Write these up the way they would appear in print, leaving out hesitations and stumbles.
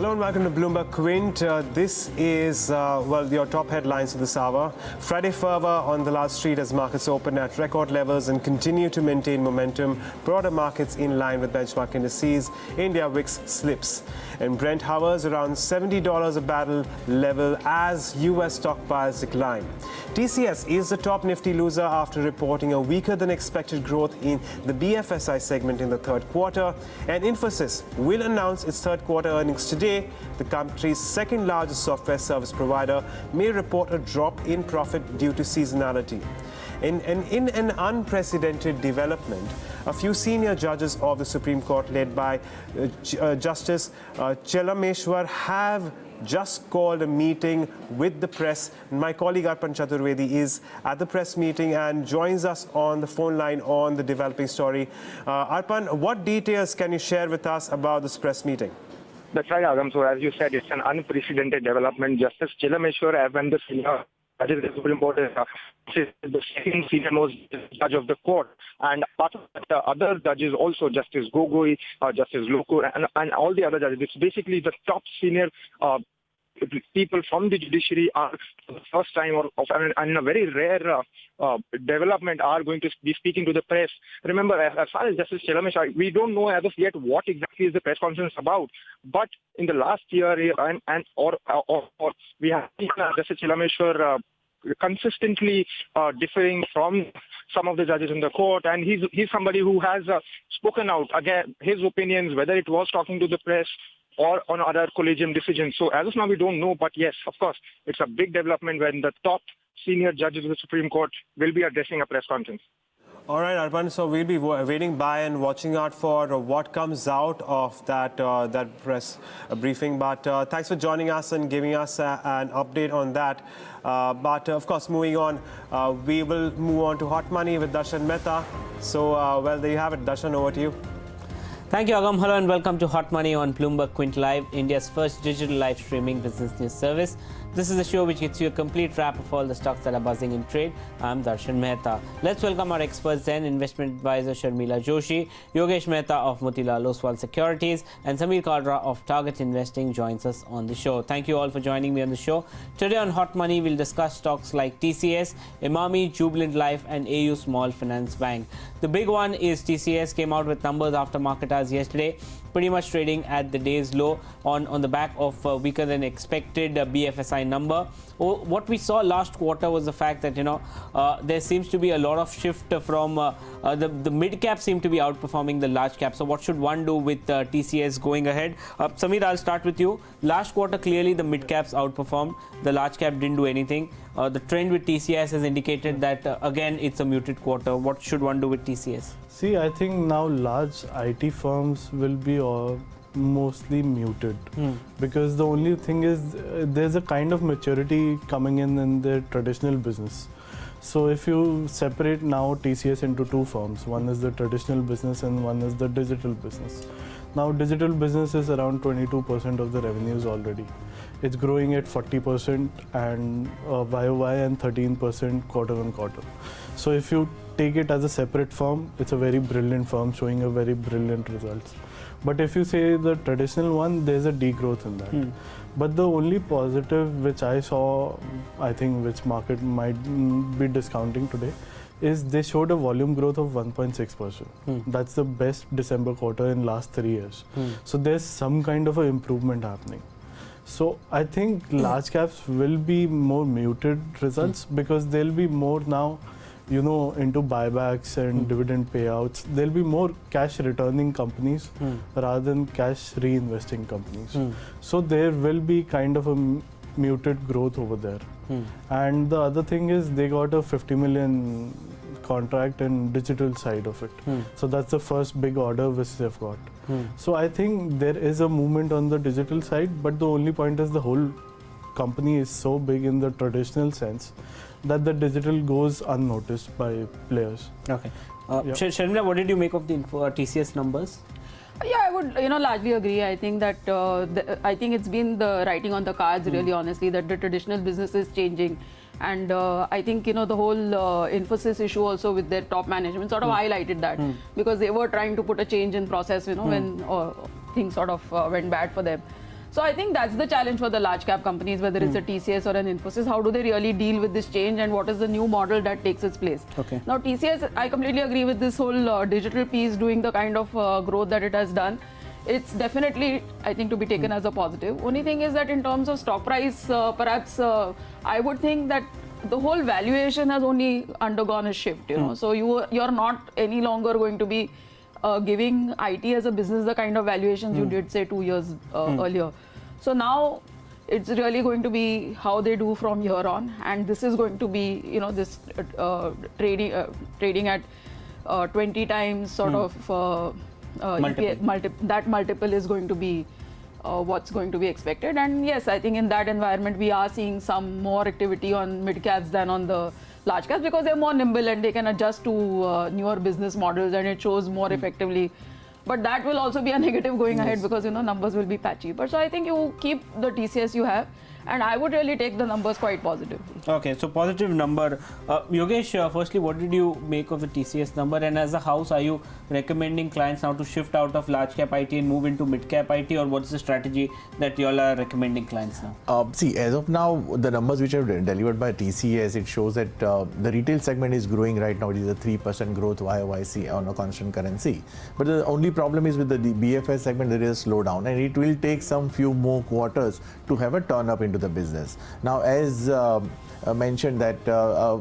Hello and welcome to Bloomberg Quint. This is, your top headlines of this hour. Friday fervor on the large street as markets open at record levels and continue to maintain momentum. Broader markets in line with benchmark indices. India VIX slips. And Brent hovers around $70 a barrel level as US stockpiles decline. TCS is the top Nifty loser after reporting a weaker than expected growth in the BFSI segment in the third quarter. And Infosys will announce its third quarter earnings today. The country's second largest software service provider may report a drop in profit due to seasonality. In an unprecedented development, a few senior judges of the Supreme Court, led by Justice Chelameshwar, have just called a meeting with the press. My colleague Arpan Chaturvedi is at the press meeting and joins us on the phone line on the developing story. Arpan, what details can you share with us about this press meeting? That's right, Agam. So as you said, it's an unprecedented development. Justice Chelameshwar, when the senior judge of the Supreme Court, is the second senior most judge of the court. And part of that, other judges also, Justice Gogoi, Justice Lokur, and all the other judges. It's basically the top senior people from the judiciary are for the first time and in a very rare development are going to be speaking to the press. Remember, as far as Justice Chelameshwar, we don't know as of yet what exactly is the press conference about. But in the last year, we have seen Justice Chelameshwar consistently differing from some of the judges in the court, and he's somebody who has spoken out again his opinions, whether it was talking to the press or on other collegium decisions. So as of now, we don't know. But yes, of course, it's a big development when the top senior judges of the Supreme Court will be addressing a press conference. All right, Arpan. So we'll be waiting by and watching out for what comes out of that press briefing. But thanks for joining us and giving us an update on that. But of course, moving on, we will move on to Hot Money with Darshan Mehta. So, there you have it. Darshan, over to you. Thank you, Agam. Hello and welcome to Hot Money on Bloomberg Quint Live, India's first digital live streaming business news service. This is a show which gets you a complete wrap of all the stocks that are buzzing in trade. I'm Darshan Mehta. Let's welcome our experts then, investment advisor Sharmila Joshi, Yogesh Mehta of Motilal Oswal Securities, and Kalra of Target Investing joins us on the show. Thank you all for joining me on the show. Today on Hot Money, we'll discuss stocks like TCS, Emami, Jubilant Life, and AU Small Finance Bank. The big one is TCS came out with numbers after market hours yesterday, pretty much trading at the day's low on the back of weaker than expected BFSI number. What we saw last quarter was the fact that there seems to be a lot of shift from the mid cap seem to be outperforming the large cap. So what should one do with TCS going ahead? Samir, I'll start with you. Last quarter, clearly the mid caps outperformed. The large cap didn't do anything. The trend with TCS has indicated that again it's a muted quarter. What should one do with TCS? See, I think now large IT firms will be mostly muted because the only thing is there's a kind of maturity coming in their traditional business. So if you separate now TCS into two firms, one is the traditional business and one is the digital business. Now digital business is around 22% of the revenues already. It's growing at 40% and YOY and 13% quarter on quarter. So if you take it as a separate firm, it's a very brilliant firm showing a very brilliant results. But if you say the traditional one, there's a degrowth in that. But the only positive which I saw, I think which market might be discounting today, is they showed a volume growth of 1.6%. That's the best December quarter in last 3 years. So there's some kind of an improvement happening. So I think large caps will be more muted results because they'll be more now, into buybacks and dividend payouts. There'll be more cash returning companies rather than cash reinvesting companies. So there will be kind of a muted growth over there. And the other thing is they got a 50 million contract in digital side of it. So that's the first big order which they've got. So I think there is a movement on the digital side, but the only point is the whole company is so big in the traditional sense that the digital goes unnoticed by players. Okay. Sharmila, what did you make of the TCS numbers? Yeah, I would, largely agree. I think that I think it's been the writing on the cards, really honestly, that the traditional business is changing. And I think, the whole Infosys issue also with their top management sort of highlighted that because they were trying to put a change in process, when things sort of went bad for them. So I think that's the challenge for the large cap companies, whether it's a TCS or an Infosys. How do they really deal with this change, and what is the new model that takes its place? Okay. Now TCS, I completely agree with this whole digital piece doing the kind of growth that it has done. It's definitely, I think, to be taken as a positive. Only thing is that in terms of stock price, perhaps I would think that the whole valuation has only undergone a shift. So you're not any longer going to be giving IT as a business the kind of valuations you did, say, 2 years earlier. So now it's really going to be how they do from here on, and this is going to be, this trading at 20 times sort of that multiple is going to be what's going to be expected. And yes, I think in that environment we are seeing some more activity on mid caps than on the large caps, because they're more nimble and they can adjust to newer business models, and it shows more effectively. But that will also be a negative going ahead, because numbers will be patchy. But so I think you keep the TCS you have, and I would really take the numbers quite positively. Okay, so positive number. Yogesh, firstly, what did you make of the TCS number? And as a house, are you recommending clients now to shift out of large cap IT and move into mid cap IT, or what's the strategy that you all are recommending clients now? See, as of now, the numbers which are delivered by TCS, it shows that the retail segment is growing right now. It is a 3% growth YOYC on a constant currency. But the only problem is with the BFS segment, there is a slowdown, and it will take some few more quarters to have a turn up into the business. Now, as mentioned that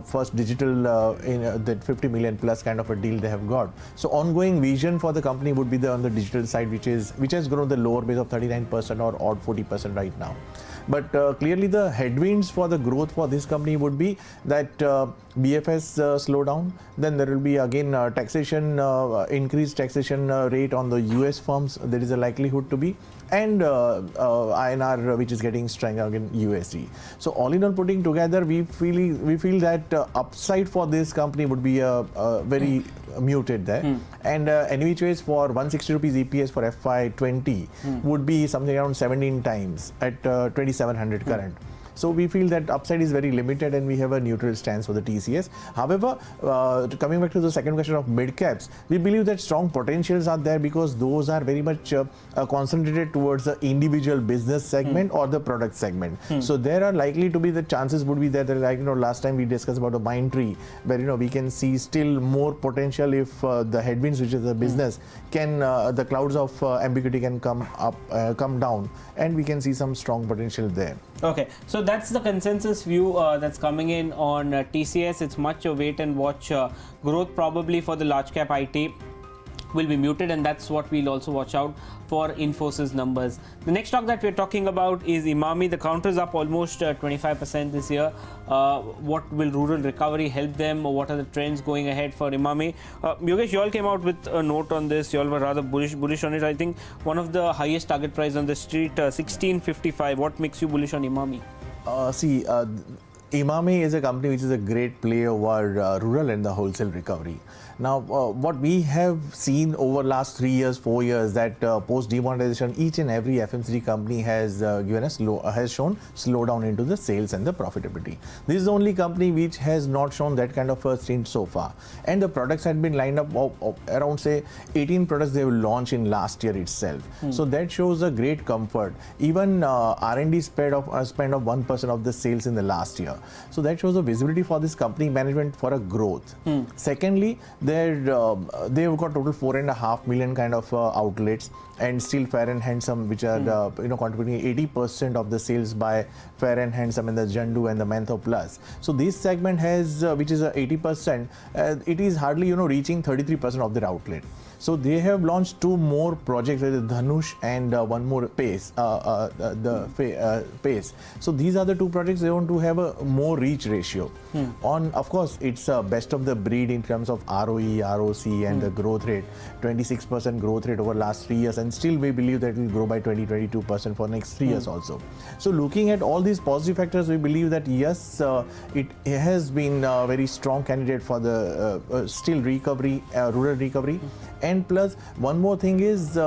first digital in that 50 million plus kind of a deal they have got. So ongoing vision for the company would be on the digital side, which has grown the lower base of 39% or odd 40% right now. But clearly the headwinds for the growth for this company would be that BFS slow down. Then there will be again taxation, increased taxation rate on the US firms. There is a likelihood to be, and INR, which is getting stronger against USD. So all in all, putting together, we feel that upside for this company would be very muted there. And any which ways, for 160 rupees EPS for FY20 would be something around 17 times at 2700 current. So we feel that upside is very limited, and we have a neutral stance for the TCS. However, coming back to the second question of mid caps, we believe that strong potentials are there, because those are very much concentrated towards the individual business segment or the product segment. So there are likely to be, the chances would be there that, like last time we discussed about the Mindtree, where we can see still more potential if the headwinds, which is the business, can the clouds of ambiguity can come down, and we can see some strong potential there. Okay, so that's the consensus view that's coming in on TCS. It's much a wait and watch. Growth probably for the large cap IT will be muted, and that's what we'll also watch out for Infosys numbers. The next stock that we're talking about is Emami. The counter is up almost 25% this year. What will rural recovery help them, or what are the trends going ahead for Emami? Yogesh, you all came out with a note on this. You all were rather bullish on it. I think one of the highest target price on the street, 1655. What makes you bullish on Emami? Emami is a company which is a great play over rural and the wholesale recovery. Now, what we have seen over last 3 years, 4 years, that post demonetization, each and every FMCG company has shown slowdown into the sales and the profitability. This is the only company which has not shown that kind of a stint so far. And the products had been lined up of around, say, 18 products they will launch in last year itself. So that shows a great comfort. Even R&D spend of 1% of the sales in the last year. So that shows the visibility for this company management for a growth. Secondly, they've got total 4.5 million kind of outlets, and still Fair and Handsome, which are contributing 80% of the sales by Fair and Handsome and the Jandu and the Mehta Plus. So this segment has, which is 80%, it is hardly reaching 33% of their outlet. So they have launched 2 more projects, with Dhanush and one more Pace. Pace. So these are the 2 projects they want to have a more reach ratio. Of course, it's best of the breed in terms of ROE, ROC, and the growth rate. 26% growth rate over last 3 years, and still we believe that it will grow by 20-22% for next 3 years also. So looking at all these positive factors, we believe that yes, it has been a very strong candidate for the still recovery, rural recovery. And plus, one more thing is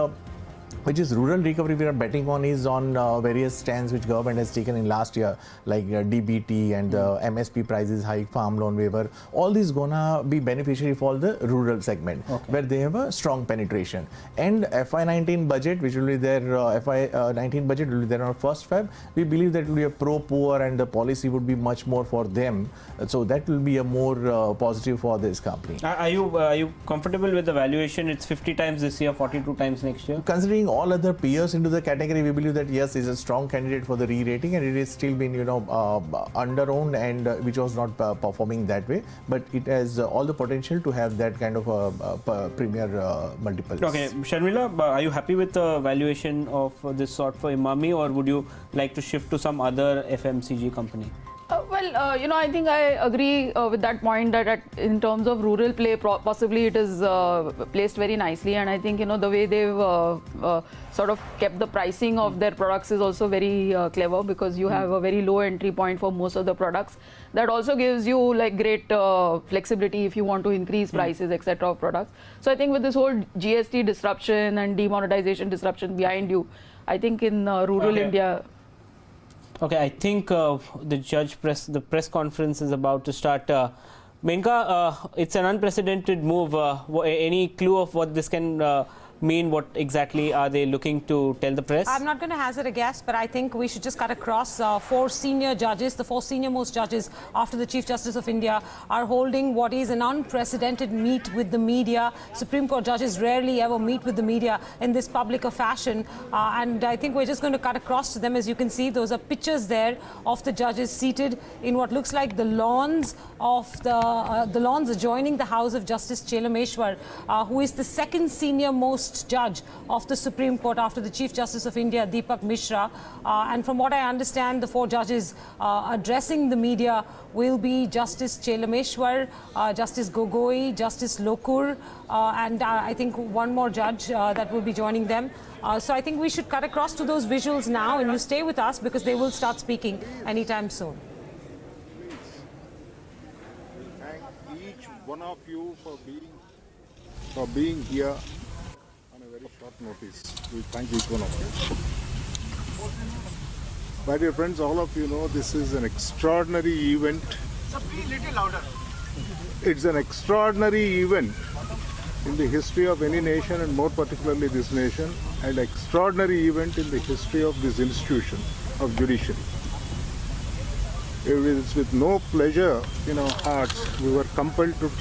which is rural recovery we are betting on, is on various stands which government has taken in last year, like DBT and MSP prices hike, farm loan waiver. All these gonna be beneficiary for the rural segment, where they have a strong penetration. And FY19 budget, which will be there, FY19 budget will be there on 1st Feb. We believe that will be a pro-poor and the policy would be much more for them. So that will be a more positive for this company. Are you comfortable with the valuation? It's 50 times this year, 42 times next year. Considering all other peers into the category, we believe that yes, is a strong candidate for the re-rating, and it is still been under-owned and which was not performing that way. But it has all the potential to have that kind of premier multiples. Okay, Sharmila, are you happy with the valuation of this sort for Emami, or would you like to shift to some other FMCG company? I think I agree with that point that in terms of rural play, possibly it is placed very nicely. And I think, the way they've sort of kept the pricing of their products is also very clever, because you have a very low entry point for most of the products. That also gives you like great flexibility if you want to increase prices, etc. of products. So I think with this whole GST disruption and demonetization disruption behind you, I think in rural India. Okay, I think the press conference is about to start. Menka, it's an unprecedented move. Any clue of what this can mean? What exactly are they looking to tell the press? I'm not going to hazard a guess, but I think we should just cut across. 4 senior judges, the 4 senior most judges after the Chief Justice of India, are holding what is an unprecedented meet with the media. Supreme Court judges rarely ever meet with the media in this public a fashion, and I think we're just going to cut across to them. As you can see, those are pictures there of the judges seated in what looks like the lawns of the lawns adjoining the House of Justice Chelameshwar, who is the 2nd senior most judge of the Supreme Court after the Chief Justice of India, Deepak Mishra. And from what I understand, the 4 judges addressing the media will be Justice Chelameshwar, Justice Gogoi, Justice Lokur, and I think one more judge that will be joining them. So I think we should cut across to those visuals now, and you stay with us because they will start speaking anytime soon. Thank each one of you for being here on a very short notice. We thank each one of you. My dear friends, all of you know this is an extraordinary event. It's an extraordinary event in the history of any nation, and more particularly this nation, and extraordinary event in the history of this institution of judiciary. It is with no pleasure in our hearts we were compelled to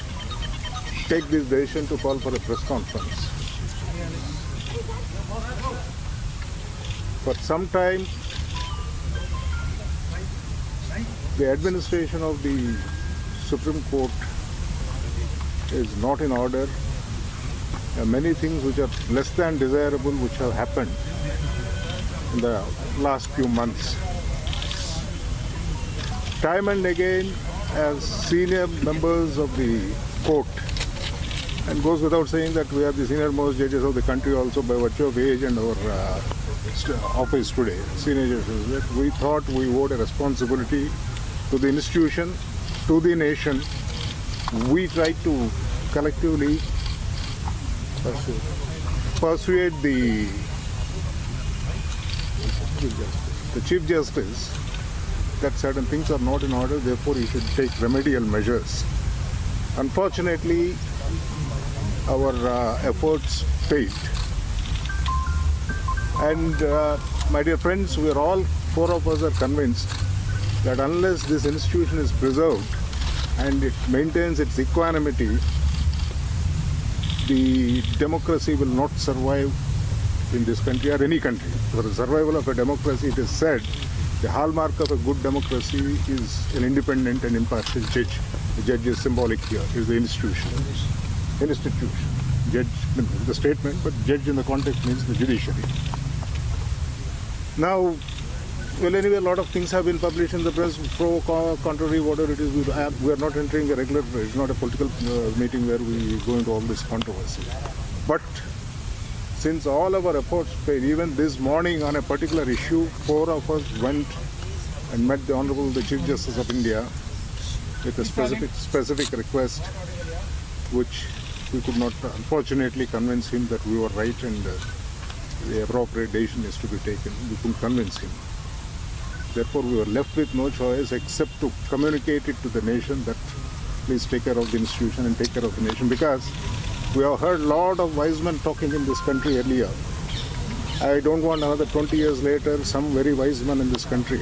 take this decision to call for a press conference. For some time, the administration of the Supreme Court is not in order. There are many things which are less than desirable which have happened in the last few months. Time and again, as senior members of the court, and goes without saying that we are the senior most judges of the country also by virtue of age and our office today, senior judges, we thought we owed a responsibility to the institution, to the nation. We tried to collectively persuade the Chief Justice that certain things are not in order, therefore he should take remedial measures. Unfortunately, our efforts failed. And my dear friends, we are all, 4 of us are convinced that unless this institution is preserved and it maintains its equanimity, the democracy will not survive in this country or any country. For the survival of a democracy, it is said, the hallmark of a good democracy is an independent and impartial judge. The judge is symbolic here, is the institution. Judge, the statement, but judge in the context means the judiciary. Now, well, anyway, a lot of things have been published in the press, pro, contrary, whatever it is. We are not entering a regular, it's not a political meeting where we go into all this controversy. But since all our efforts failed, even this morning on a particular issue, 4 of us went and met the Honorable the Chief Justice of India with a specific request, which we could not unfortunately convince him that we were right, and the appropriate decision is to be taken. We couldn't convince him. Therefore, we were left with no choice except to communicate it to the nation that please take care of the institution and take care of the nation, because we have heard a lot of wise men talking in this country earlier. I don't want another 20 years later some very wise men in this country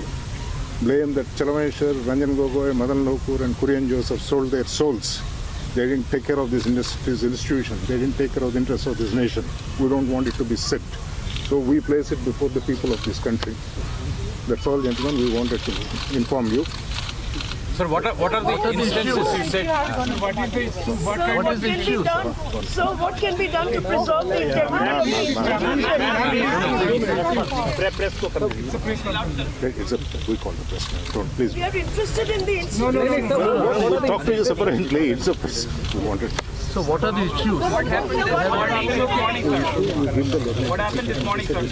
blame that Chalameshwar, Ranjan Gogoi, Madan Lokur and Kurian Joseph sold their souls. They didn't take care of this institution. They didn't take care of the interests of this nation. We don't want it to be said. So we place it before the people of this country. That's all, gentlemen, we wanted to inform you. Sir, what are the instances you said? What is the issue? So what can be done to preserve the integrity of the We call the press now. Don't, please. We are interested in the institution. We'll talk to you separately. It's a press. We wanted. So what are the issues? What happened this morning, sir?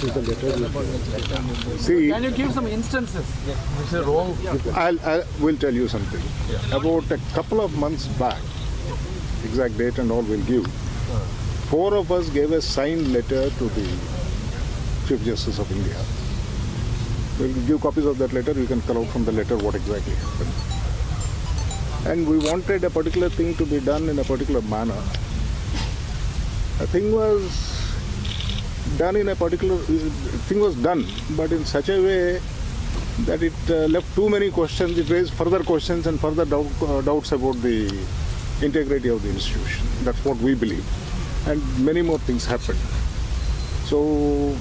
See, Can you give some instances which are wrong? I will tell you something. About a couple of months back, exact date and all we'll give, 4 of us gave a signed letter to the Chief Justice of India. We'll give copies of that letter. You can call out from the letter what exactly happened. And we wanted a particular thing to be done in a particular manner. A thing was done in a particular, thing was done, but in such a way that it left too many questions. It raised further questions and further doubts about the integrity of the institution. That's what we believe. And many more things happened. So,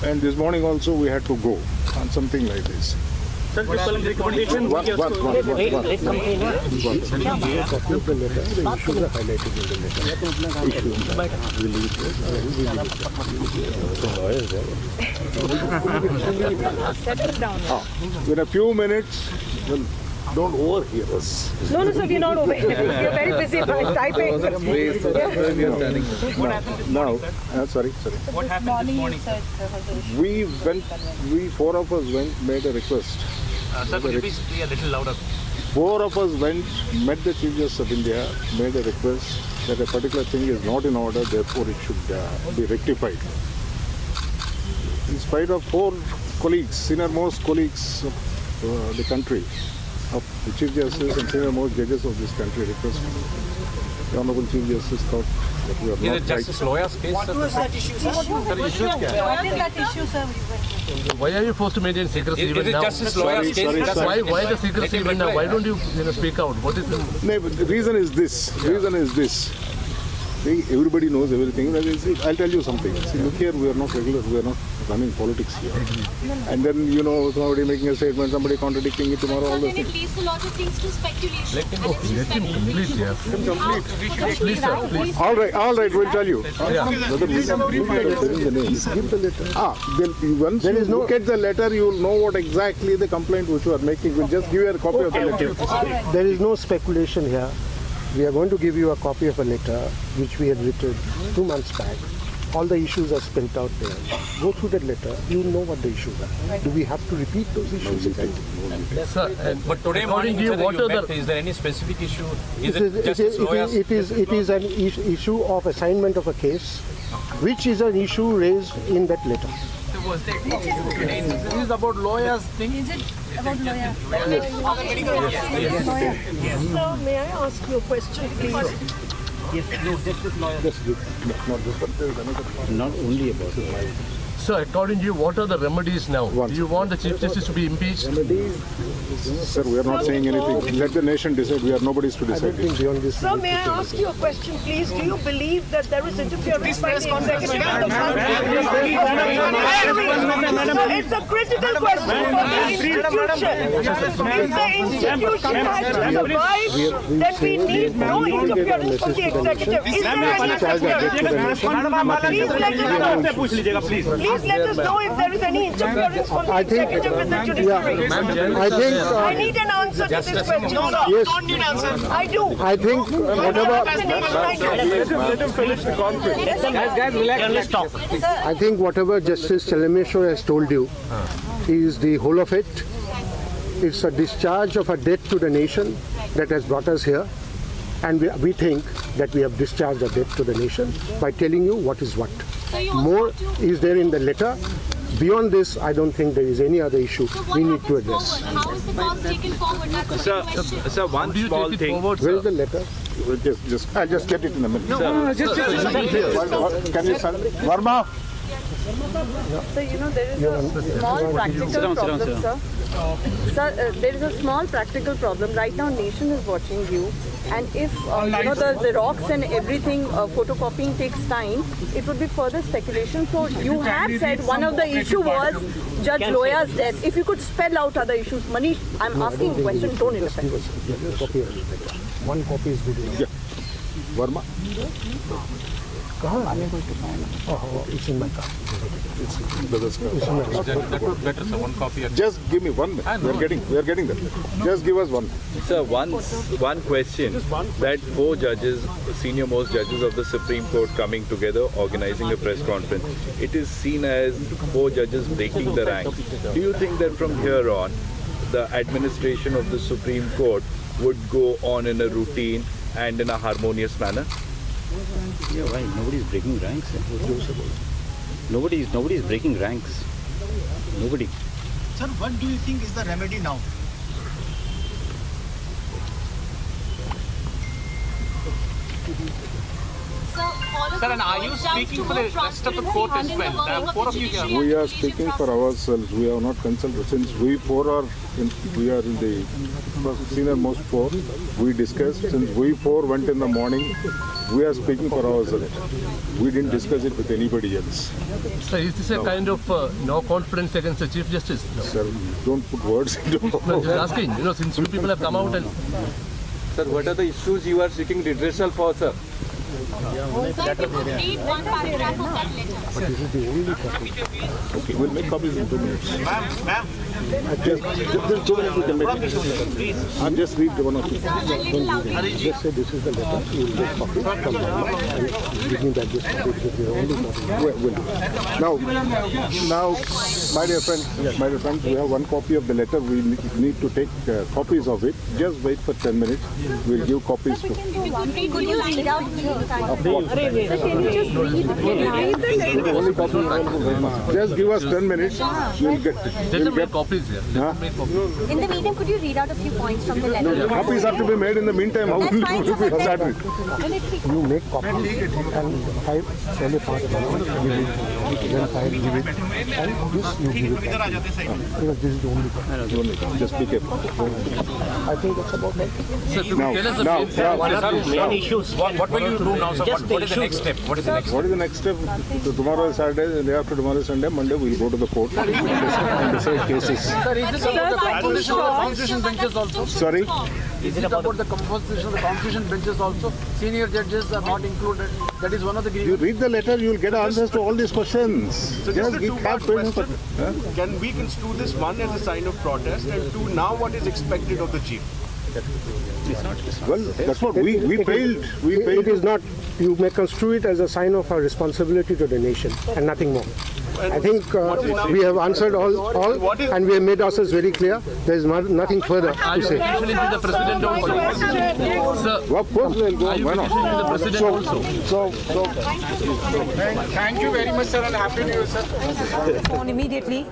and this morning also we had to go on something like this. Sir, recommendation. In a few minutes, well, don't overhear us. No, sir, we're not over here. We're very busy typing. Sorry. What happened this morning? We 4 of us went, made a request. Sir, could you please be a little louder? 4 of us went, met the Chief Justice of India, made a request that a particular thing is not in order, therefore it should be rectified. In spite of 4 colleagues, senior-most colleagues of the country, of the Chief Justice and senior-most judges of this country request, the Honorable Chief Justice thought that we are not right. Is it Justice Lawyer's case? What was that issue, sir? What is that issue, sir? Why are you forced to maintain secrecy even now? Justice Lawyer's case? Why the secrecy even now? Why don't you speak out? What is the... No, but the reason is this. See, everybody knows everything. I'll tell you something. See, look here, we are not regular. We are not running politics here. And then, somebody making a statement, somebody contradicting it tomorrow, all those things. Please, a lot of things to speculation. Let him go. Let him complete, yeah. Please, sir, please. All right, we'll tell you. Whether we give the letter. Once you look at the letter, you will know what exactly the complaint which you are making. We'll just give you a copy of the letter. There is no speculation here. We are going to give you a copy of a letter which we had written 2 months back. All the issues are spelled out there. Go through that letter, you will know what the issues are. Do we have to repeat those issues again? Yes, sir. But today morning, is there any specific issue? It is an issue of assignment of a case, which is an issue raised in that letter. This is about lawyers thing. Is it about lawyer? Yes. Sir, may I ask you a question, please? Not only about it. Sir, according to you, what are the remedies now? Do you want the Chief Justice to be impeached? Sir, we are not saying anything. Let the nation decide. We are nobody's to decide. Sir, may I ask you a question, please? Do you believe that there is interference by the executive of the country? It's a critical question for the institution. If the institution has to survive, then we need no interference from the executive. Is there any interference? Please let us know if there is any interference from the executive with the judiciary. I need an answer to this question, sir. Yes. Don't need answers. I do. I think whatever. Let him finish the conference. Guys, relax. Let's talk. I think whatever Justice Chalameshwar has told you is the whole of it. It's a discharge of a debt to the nation that has brought us here. And we think that we have discharged a debt to the nation by telling you what is what. More is there in the letter. Beyond this, I don't think there is any other issue we need to address. How is the cause taken forward? That's the question. Sir, one small thing. Where is the letter? I'll just get it in a minute. just Can you send Verma? So, you know, there is a small practical problem, sir. Sir, there is a small practical problem. Right now, nation is watching you. And if, you know, the Xerox and everything, photocopying takes time, it would be further speculation. So you have said one of the issue was Judge Loya's death. If you could spell out other issues. Manish, I'm asking a question, don't interfere. One copy is good enough. Yeah. Verma? It's in my car. Better, sir. One copy. Just give me 1 minute. We are getting there. Just give us 1 minute. Sir, one question. That 4 judges, senior most judges of the Supreme Court coming together, organizing a press conference. It is seen as 4 judges breaking the ranks. Do you think that from here on, the administration of the Supreme Court would go on in a routine and in a harmonious manner? Yeah, why? Nobody is breaking ranks. Nobody is breaking ranks. Nobody. Sir, what do you think is the remedy now? Sir, and are you speaking for the rest of the court as well? There are 4 of you here. We are speaking for ourselves. We are not consulted. Since we are in the senior most 4, we discussed. Since we 4 went in the morning, we are speaking for ourselves. We didn't discuss it with anybody else. Sir, is this a kind of no confidence against the Chief Justice? No. Sir, don't put words into my No, just asking. You know, since you people have come out and... Sir, what are the issues you are seeking redressal for, sir? Sir, can you read one paragraph of that letter? But this is the only copy. Okay, we'll make copies in 2 minutes. Ma'am. Just 2 minutes we can make it. I'll just read the one or two. Just say this is the letter. You will get copy from them and give me that this copy because we are only copy. We'll do. Now, my dear friend, we have 1 copy of the letter. We need to take copies of it. Just wait for 10 minutes. We'll give copies to. Could you read out Of what? Can you just read the letter? Only copy. Just give us 10 minutes. We'll get it. Let them make copies here. In the meeting, could you read out a few points from the letter? No, copies have to be made in the meantime. How will you start it? You make copies and 5 only part of it. Then 5 give it. And this you give it. Because this is the only copy. Just be careful. I think that's about it. Sir, could you tell us the Main issues. What will you do now, sir? What is the next step? What is the next step? What is the next step? So tomorrow is Saturday, the day after tomorrow is Sunday, Monday we'll go to the court and decide cases. Sir, is this about the composition of the constitution benches also? Sorry? Is it about the composition of the constitution benches also? Senior judges are not included. That is one of the You read the letter, you will get answers to all these questions. So just a two-part question. Can we construe this, 1 as a sign of protest, and 2, now what is expected of the chief? Well, that's what we failed. It is not. You may construe it as a sign of our responsibility to the nation and nothing more. I think we have answered all and we have made ourselves very clear. There is nothing further to say. Are you petitioning the president also? Sir, of course we'll go. Are you petitioning the president also? Thank you very much, sir, and happy new year, sir. Phone immediately.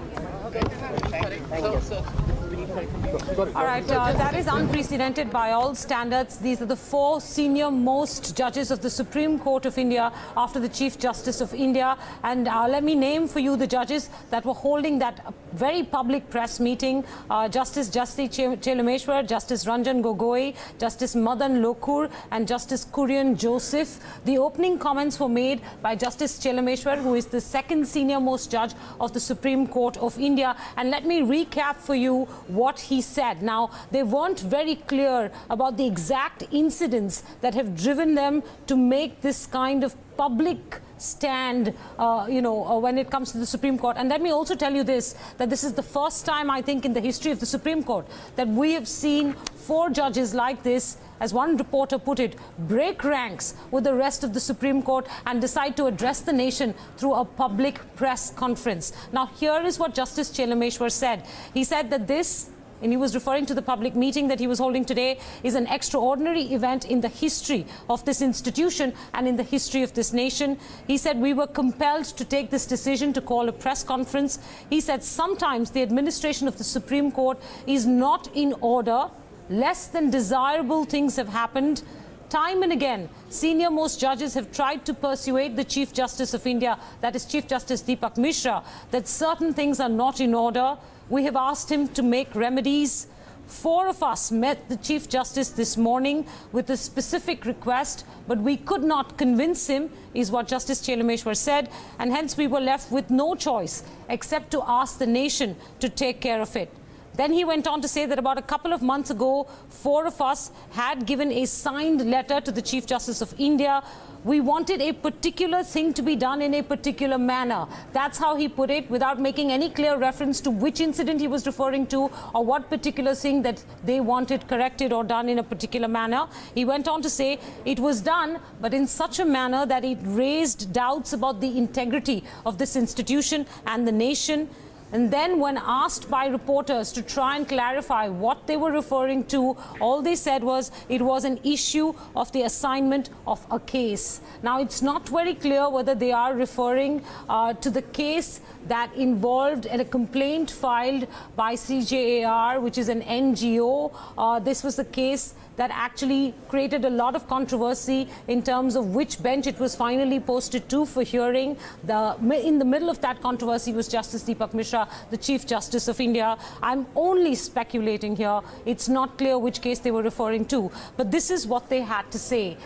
All right, that is unprecedented by all standards. These are the 4 senior most judges of the Supreme Court of India after the Chief Justice of India. And let me name for you the judges that were holding that very public press meeting. Justice Chelameshwar, Justice Ranjan Gogoi, Justice Madan Lokur and Justice Kurian Joseph. The opening comments were made by Justice Chelameshwar, who is the 2nd senior most judge of the Supreme Court of India. And let me recap for you what he said. Now, they weren't very clear about the exact incidents that have driven them to make this kind of public stand, when it comes to the Supreme Court. And let me also tell you this, that this is the first time, I think, in the history of the Supreme Court that we have seen 4 judges like this, as one reporter put it, break ranks with the rest of the Supreme Court and decide to address the nation through a public press conference. Now, here is what Justice Chelameshwar said. He said that this and he was referring to the public meeting that he was holding today, is an extraordinary event in the history of this institution and in the history of this nation. He said we were compelled to take this decision to call a press conference. He said sometimes the administration of the Supreme Court is not in order. Less than desirable things have happened. Time and again, senior-most judges have tried to persuade the Chief Justice of India, that is Chief Justice Deepak Mishra, that certain things are not in order. We have asked him to make remedies. 4 of us met the Chief Justice this morning with a specific request, but we could not convince him, is what Justice Chelameshwar said, and hence we were left with no choice except to ask the nation to take care of it. Then he went on to say that about a couple of months ago, 4 of us had given a signed letter to the Chief Justice of India. We wanted a particular thing to be done in a particular manner. That's how he put it, without making any clear reference to which incident he was referring to or what particular thing that they wanted corrected or done in a particular manner. He went on to say it was done, but in such a manner that it raised doubts about the integrity of this institution and the nation. And then when asked by reporters to try and clarify what they were referring to, all they said was it was an issue of the assignment of a case. Now, it's not very clear whether they are referring to the case that involved a complaint filed by CJAR, which is an NGO. This was the case that actually created a lot of controversy in terms of which bench it was finally posted to for hearing. In the middle of that controversy was Justice Deepak Mishra, the Chief Justice of India. I'm only speculating here. It's not clear which case they were referring to, but this is what they had to say.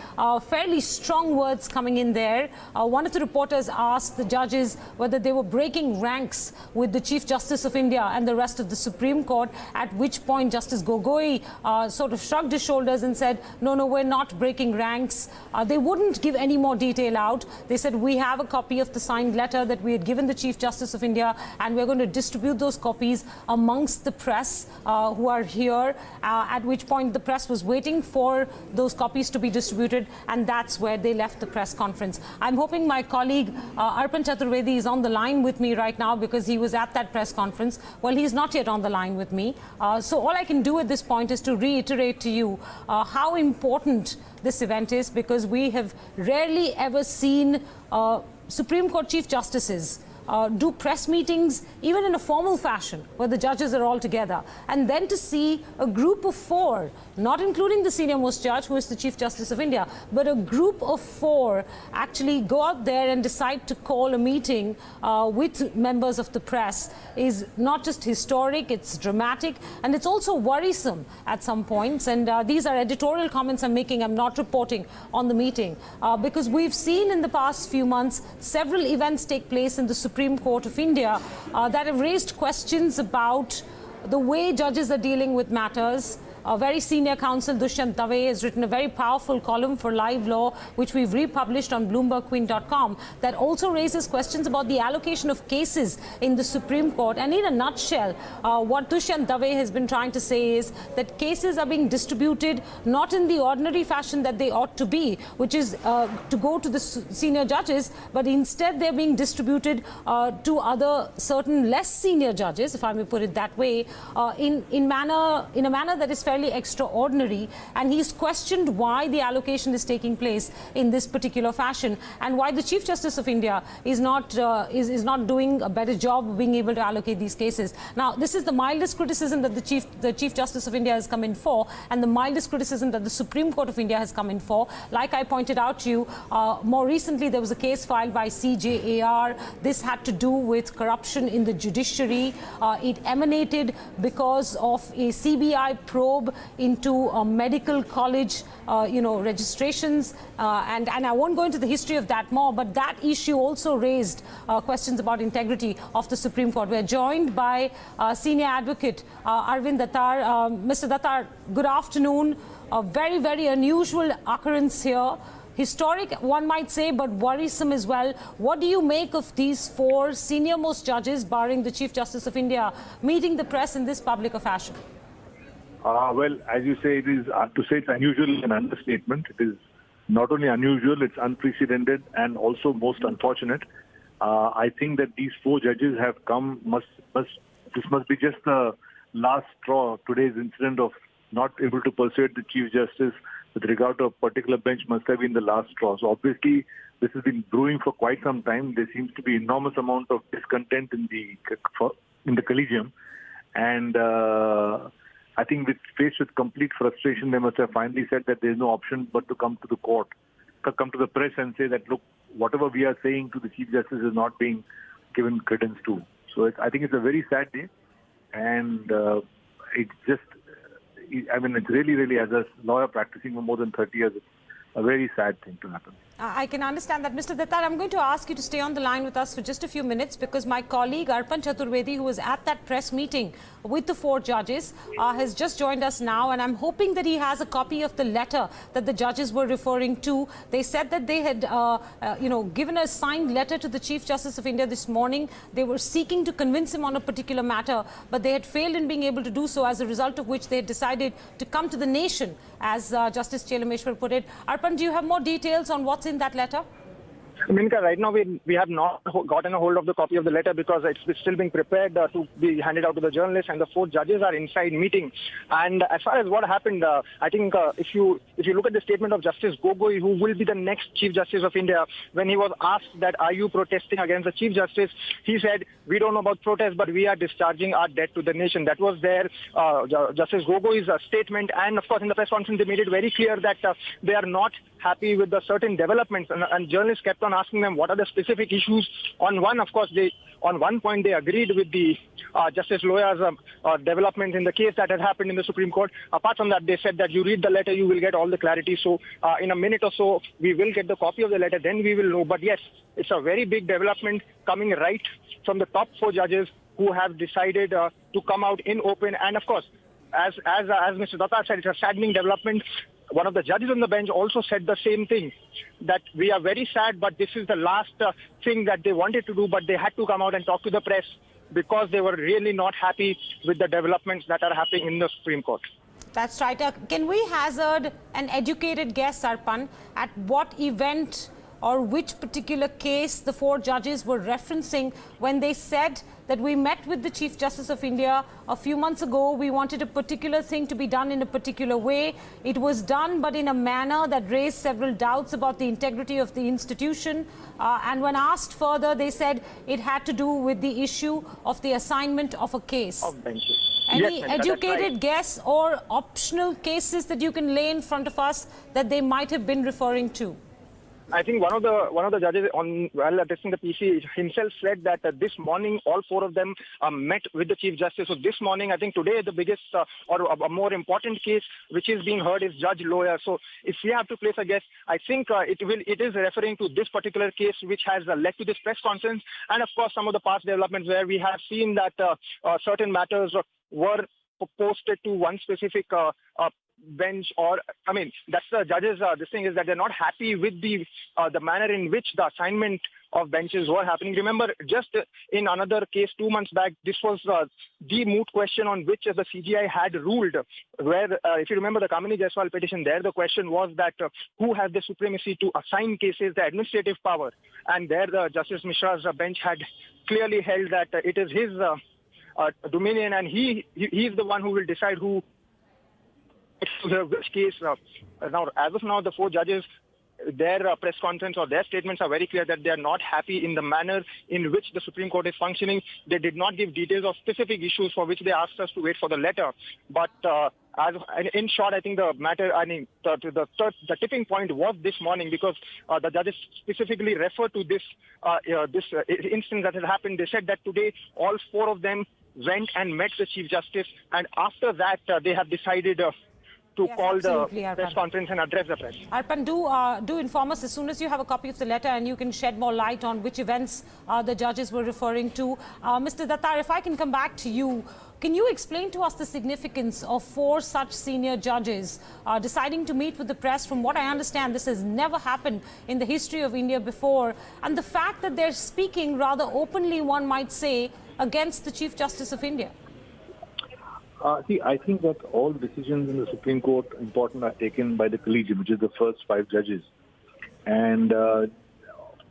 Fairly strong words coming in there. One of the reporters asked the judges whether they were breaking ranks with the Chief Justice of India and the rest of the Supreme Court, at which point Justice Gogoi sort of shrugged his shoulders and said, no, we're not breaking ranks. They wouldn't give any more detail out. They said, we have a copy of the signed letter that we had given the Chief Justice of India, and we're going to distribute those copies amongst the press who are here, at which point the press was waiting for those copies to be distributed, and that's where they left the press conference. I'm hoping my colleague Arpan Chaturvedi is on the line with me right now because he was at that press conference. Well, he's not yet on the line with me. So all I can do at this point is to reiterate to you how important this event is, because we have rarely ever seen Supreme Court Chief Justices do press meetings, even in a formal fashion, where the judges are all together. And then to see a group of 4, not including the senior-most judge, who is the Chief Justice of India, but a group of 4 actually go out there and decide to call a meeting with members of the press is not just historic, it's dramatic, and it's also worrisome at some points. And these are editorial comments I'm making. I'm not reporting on the meeting, because we've seen in the past few months several events take place in the Supreme Court of India that have raised questions about the way judges are dealing with matters. A very senior counsel, Dushyant Dave, has written a very powerful column for Live Law, which we've republished on BloombergQuint.com, that also raises questions about the allocation of cases in the Supreme Court. And in a nutshell, what Dushyant Dave has been trying to say is that cases are being distributed not in the ordinary fashion that they ought to be, which is to go to the senior judges, but instead they're being distributed to other certain less senior judges, if I may put it that way, in a manner that is fairly extraordinary. And he's questioned why the allocation is taking place in this particular fashion, and why the Chief Justice of India is not doing a better job of being able to allocate these cases. Now, this is the mildest criticism that the Chief Justice of India has come in for, and the mildest criticism that the Supreme Court of India has come in for. Like I pointed out to you, more recently there was a case filed by CJAR. This had to do with corruption in the judiciary. It emanated because of a CBI probe into medical college, registrations, and I won't go into the history of that more, but that issue also raised questions about integrity of the Supreme Court. We're joined by senior advocate Arvind Dattar. Mr. Dattar, good afternoon. A very, very unusual occurrence here. Historic, one might say, but worrisome as well. What do you make of these 4 senior-most judges, barring the Chief Justice of India, meeting the press in this public fashion? Well, as you say, it is to say it's unusual is an understatement. It is not only unusual, it's unprecedented and also most unfortunate. I think that these 4 judges have come. This must be just the last straw. Today's incident of not able to persuade the Chief Justice with regard to a particular bench must have been the last straw. So obviously, this has been brewing for quite some time. There seems to be enormous amount of discontent in the collegium, and I think faced with complete frustration, they must have finally said that there is no option but to come to the court, come to the press and say that, look, whatever we are saying to the Chief Justice is not being given credence to. So I think it's a very sad day, and it's really, really, as a lawyer practicing for more than 30 years, it's a very sad thing to happen. I can understand that. Mr. Dattar, I'm going to ask you to stay on the line with us for just a few minutes because my colleague Arpan Chaturvedi, who was at that press meeting with the 4 judges, has just joined us now, and I'm hoping that he has a copy of the letter that the judges were referring to. They said that they had, given a signed letter to the Chief Justice of India this morning. They were seeking to convince him on a particular matter, but they had failed in being able to do so, as a result of which they had decided to come to the nation, as Justice Chelameshwar put it. Arpan, do you have more details on what's in that letter? Minka, right now we have not gotten a hold of the copy of the letter because it's still being prepared to be handed out to the journalists, and the 4 judges are inside meeting. And as far as what happened, I think if you look at the statement of Justice Gogoi, who will be the next Chief Justice of India, when he was asked that are you protesting against the Chief Justice, he said, we don't know about protest, but we are discharging our debt to the nation. That was their Justice Gogoi's statement, and of course in the press conference they made it very clear that they are not happy with the certain developments, and journalists kept on asking them what are the specific issues. On one point they agreed with the Justice Loya's developments in the case that had happened in the Supreme Court. Apart from that, they said that you read the letter, you will get all the clarity. So in a minute or so, we will get the copy of the letter, then we will know. But yes, it's a very big development coming right from the top 4 judges who have decided to come out in open. And of course, as Mr. Dattar said, it's a saddening development. One of the judges on the bench also said the same thing, that we are very sad, but this is the last thing that they wanted to do, but they had to come out and talk to the press because they were really not happy with the developments that are happening in the Supreme Court. That's right. Can we hazard an educated guess, Arpan, at what event or which particular case the 4 judges were referencing when they said that we met with the Chief Justice of India a few months ago, we wanted a particular thing to be done in a particular way. It was done, but in a manner that raised several doubts about the integrity of the institution. And when asked further, they said it had to do with the issue of the assignment of a case. Any educated guess or optional cases that you can lay in front of us that they might have been referring to? I think one of the judges, while addressing the PC, himself said that this morning all 4 of them met with the Chief Justice. So this morning, I think today the biggest or a more important case which is being heard is Judge Loya. So if we have to place a guess, I think it is referring to this particular case which has led to this press conference, and of course some of the past developments where we have seen that certain matters were posted to one specific bench, or I mean that's the judges. This thing is that they're not happy with the manner in which the assignment of benches were happening. Remember, just in another case 2 months back, this was the moot question on which the CGI had ruled, where if you remember the Kamini Jaiswal petition, there the question was that who has the supremacy to assign cases, the administrative power, and there the Justice Mishra's bench had clearly held that it is his dominion, and he is the one who will decide who which case. Now, as of now, the 4 judges, their press conference or their statements are very clear that they are not happy in the manner in which the Supreme Court is functioning. They did not give details of specific issues for which they asked us to wait for the letter. But in short, I think the matter, the tipping point was this morning, because the judges specifically referred to this instance that has happened. They said that today all 4 of them went and met the Chief Justice, and after that they have decided to call the press conference and address the press. Arpan, do inform us as soon as you have a copy of the letter and you can shed more light on which events the judges were referring to. Mr. Dattar, if I can come back to you, can you explain to us the significance of 4 such senior judges deciding to meet with the press? From what I understand, this has never happened in the history of India before, and the fact that they're speaking rather openly, one might say, against the Chief Justice of India? I think that all decisions in the Supreme Court important are taken by the collegium, which is the first 5 judges. And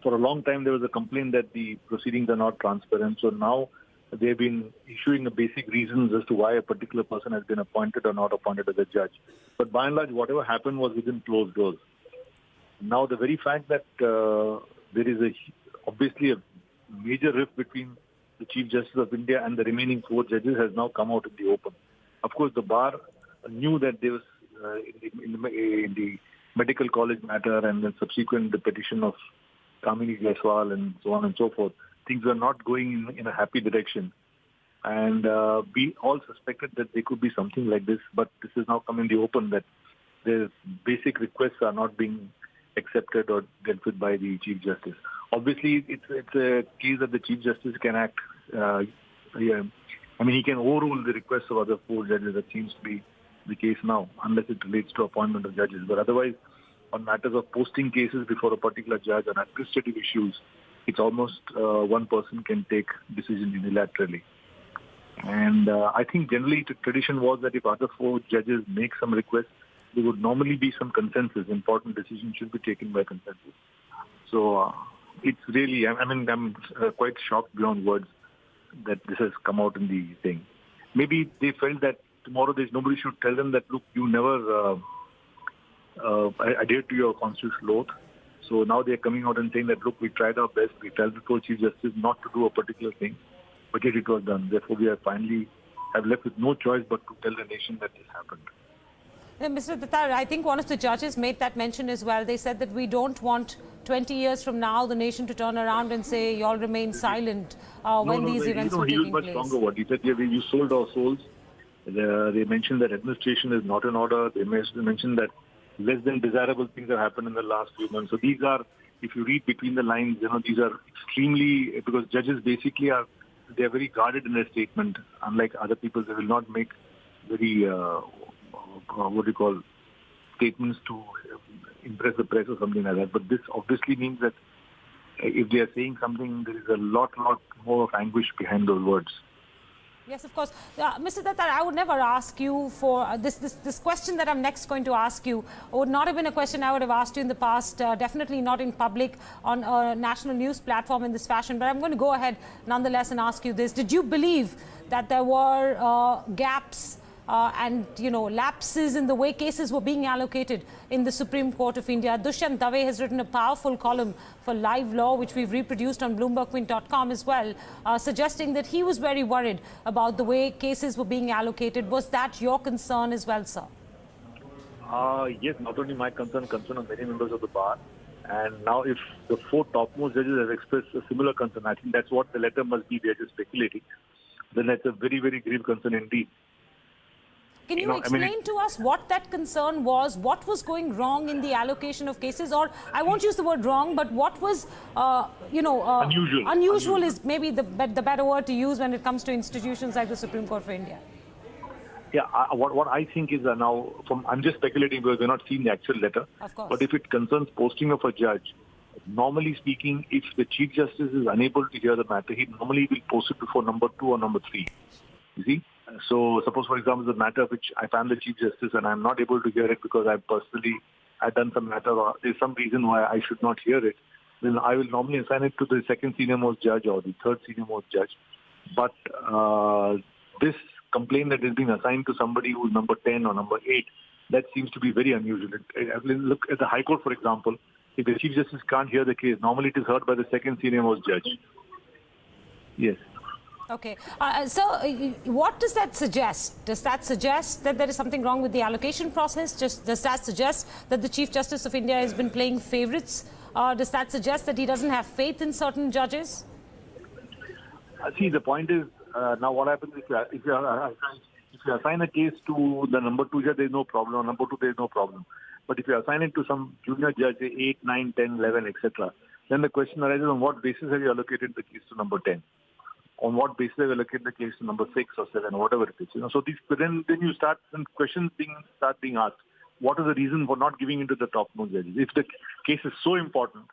for a long time, there was a complaint that the proceedings are not transparent. So now they've been issuing the basic reasons as to why a particular person has been appointed or not appointed as a judge. But by and large, whatever happened was within closed doors. Now, the very fact that there is obviously a major rift between the Chief Justice of India and the remaining 4 judges has now come out in the open. Of course, the bar knew that there was in the medical college matter and the subsequent the petition of Kamini Oswal and so on and so forth, things were not going in a happy direction. And we all suspected that there could be something like this, but this has now come in the open that the basic requests are not being accepted or dealt with by the Chief Justice. Obviously, it's a case that the Chief Justice can act. He can overrule the requests of other 4 judges. That seems to be the case now, unless it relates to appointment of judges. But otherwise, on matters of posting cases before a particular judge on administrative issues, it's almost one person can take decision unilaterally. And I think generally the tradition was that if other 4 judges make some requests, there would normally be some consensus. Important decisions should be taken by consensus. So it's really, I'm quite shocked beyond words that this has come out in the thing. Maybe they felt that tomorrow nobody should tell them that, look, you never adhered to your constitutional oath. So now they're coming out and saying that, look, we tried our best. We told the Chief Justice not to do a particular thing, but yet it was done. Therefore, we have finally left with no choice but to tell the nation that this happened. Mr. Dattar, I think one of the judges made that mention as well. They said that we don't want 20 years from now the nation to turn around and say you all remain silent when these events were taking place. He used much stronger word. He said, you sold our souls. They mentioned that administration is not in order. They mentioned that less than desirable things have happened in the last few months. So these are, if you read between the lines, these are extremely, because judges basically they are very guarded in their statement. Unlike other people, they will not make very, statements to impress the press or something like that. But this obviously means that if they are saying something, there is a lot more of anguish behind those words. Yes, of course. Mr. Dattar, I would never ask you for this question that I'm next going to ask you would not have been a question I would have asked you in the past, definitely not in public on a national news platform in this fashion. But I'm going to go ahead nonetheless and ask you this. Did you believe that there were gaps and lapses in the way cases were being allocated in the Supreme Court of India? Dushyant Dave has written a powerful column for Live Law, which we've reproduced on BloombergQuint.com as well, suggesting that he was very worried about the way cases were being allocated. Was that your concern as well, sir? Yes, not only my concern of many members of the bar. And now if the 4 topmost judges have expressed a similar concern, I think that's what the letter must be. They're just speculating. Then that's a very, very grave concern indeed. Can you explain to us what that concern was? What was going wrong in the allocation of cases? Or I won't use the word wrong, but what was, unusual. Unusual is maybe the better word to use when it comes to institutions like the Supreme Court for India. Yeah, what I think is now, I'm just speculating because we're not seeing the actual letter. Of course. But if it concerns posting of a judge, normally speaking, if the Chief Justice is unable to hear the matter, he normally will post it before number 2 or number 3. You see? So suppose, for example, the matter which I am the Chief Justice and I'm not able to hear it because I've done some matter or there's some reason why I should not hear it, then I will normally assign it to the 2nd senior most judge or the 3rd senior most judge. But this complaint that is being assigned to somebody who is number 10 or number 8, that seems to be very unusual. Look at the High Court, for example. If the Chief Justice can't hear the case, normally it is heard by the 2nd senior most judge. Yes. Okay. So what does that suggest? Does that suggest that there is something wrong with the allocation process? Does that suggest that the Chief Justice of India has been playing favourites? Does that suggest that he doesn't have faith in certain judges? See, the point is, now what happens if you assign a case to the number 2 judge, there is no problem. Or number 2, there is no problem. But if you assign it to some junior judge, 8, 9, 10, 11, etc., then the question arises, on what basis have you allocated the case to number 10? On what basis have you allocated the case to number 6 or 7, or whatever it is? So then you start, then questions start being asked. What is the reason for not giving it to the topmost judges? If the case is so important,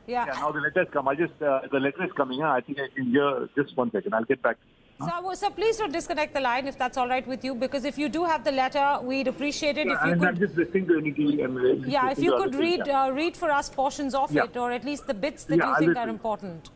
Yeah. Now the letter has come. The letter is coming. I think I can hear. Just 1 second. I'll get back. So please don't disconnect the line if that's all right with you, because if you do have the letter, we'd appreciate it if you could. I'm just listening to anything. Yeah, if you could read for us portions of it, or at least the bits that you think are important.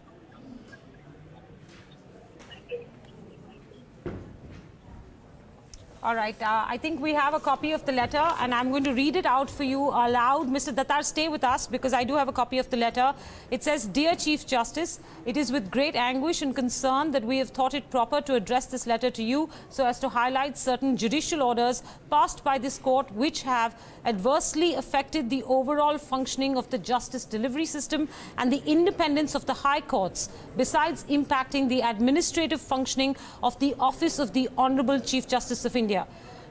All right. I think we have a copy of the letter, and I'm going to read it out for you aloud. Mr. Dattar, stay with us because I do have a copy of the letter. It says, "Dear Chief Justice, it is with great anguish and concern that we have thought it proper to address this letter to you so as to highlight certain judicial orders passed by this court which have adversely affected the overall functioning of the justice delivery system and the independence of the high courts, besides impacting the administrative functioning of the office of the Honorable Chief Justice of India.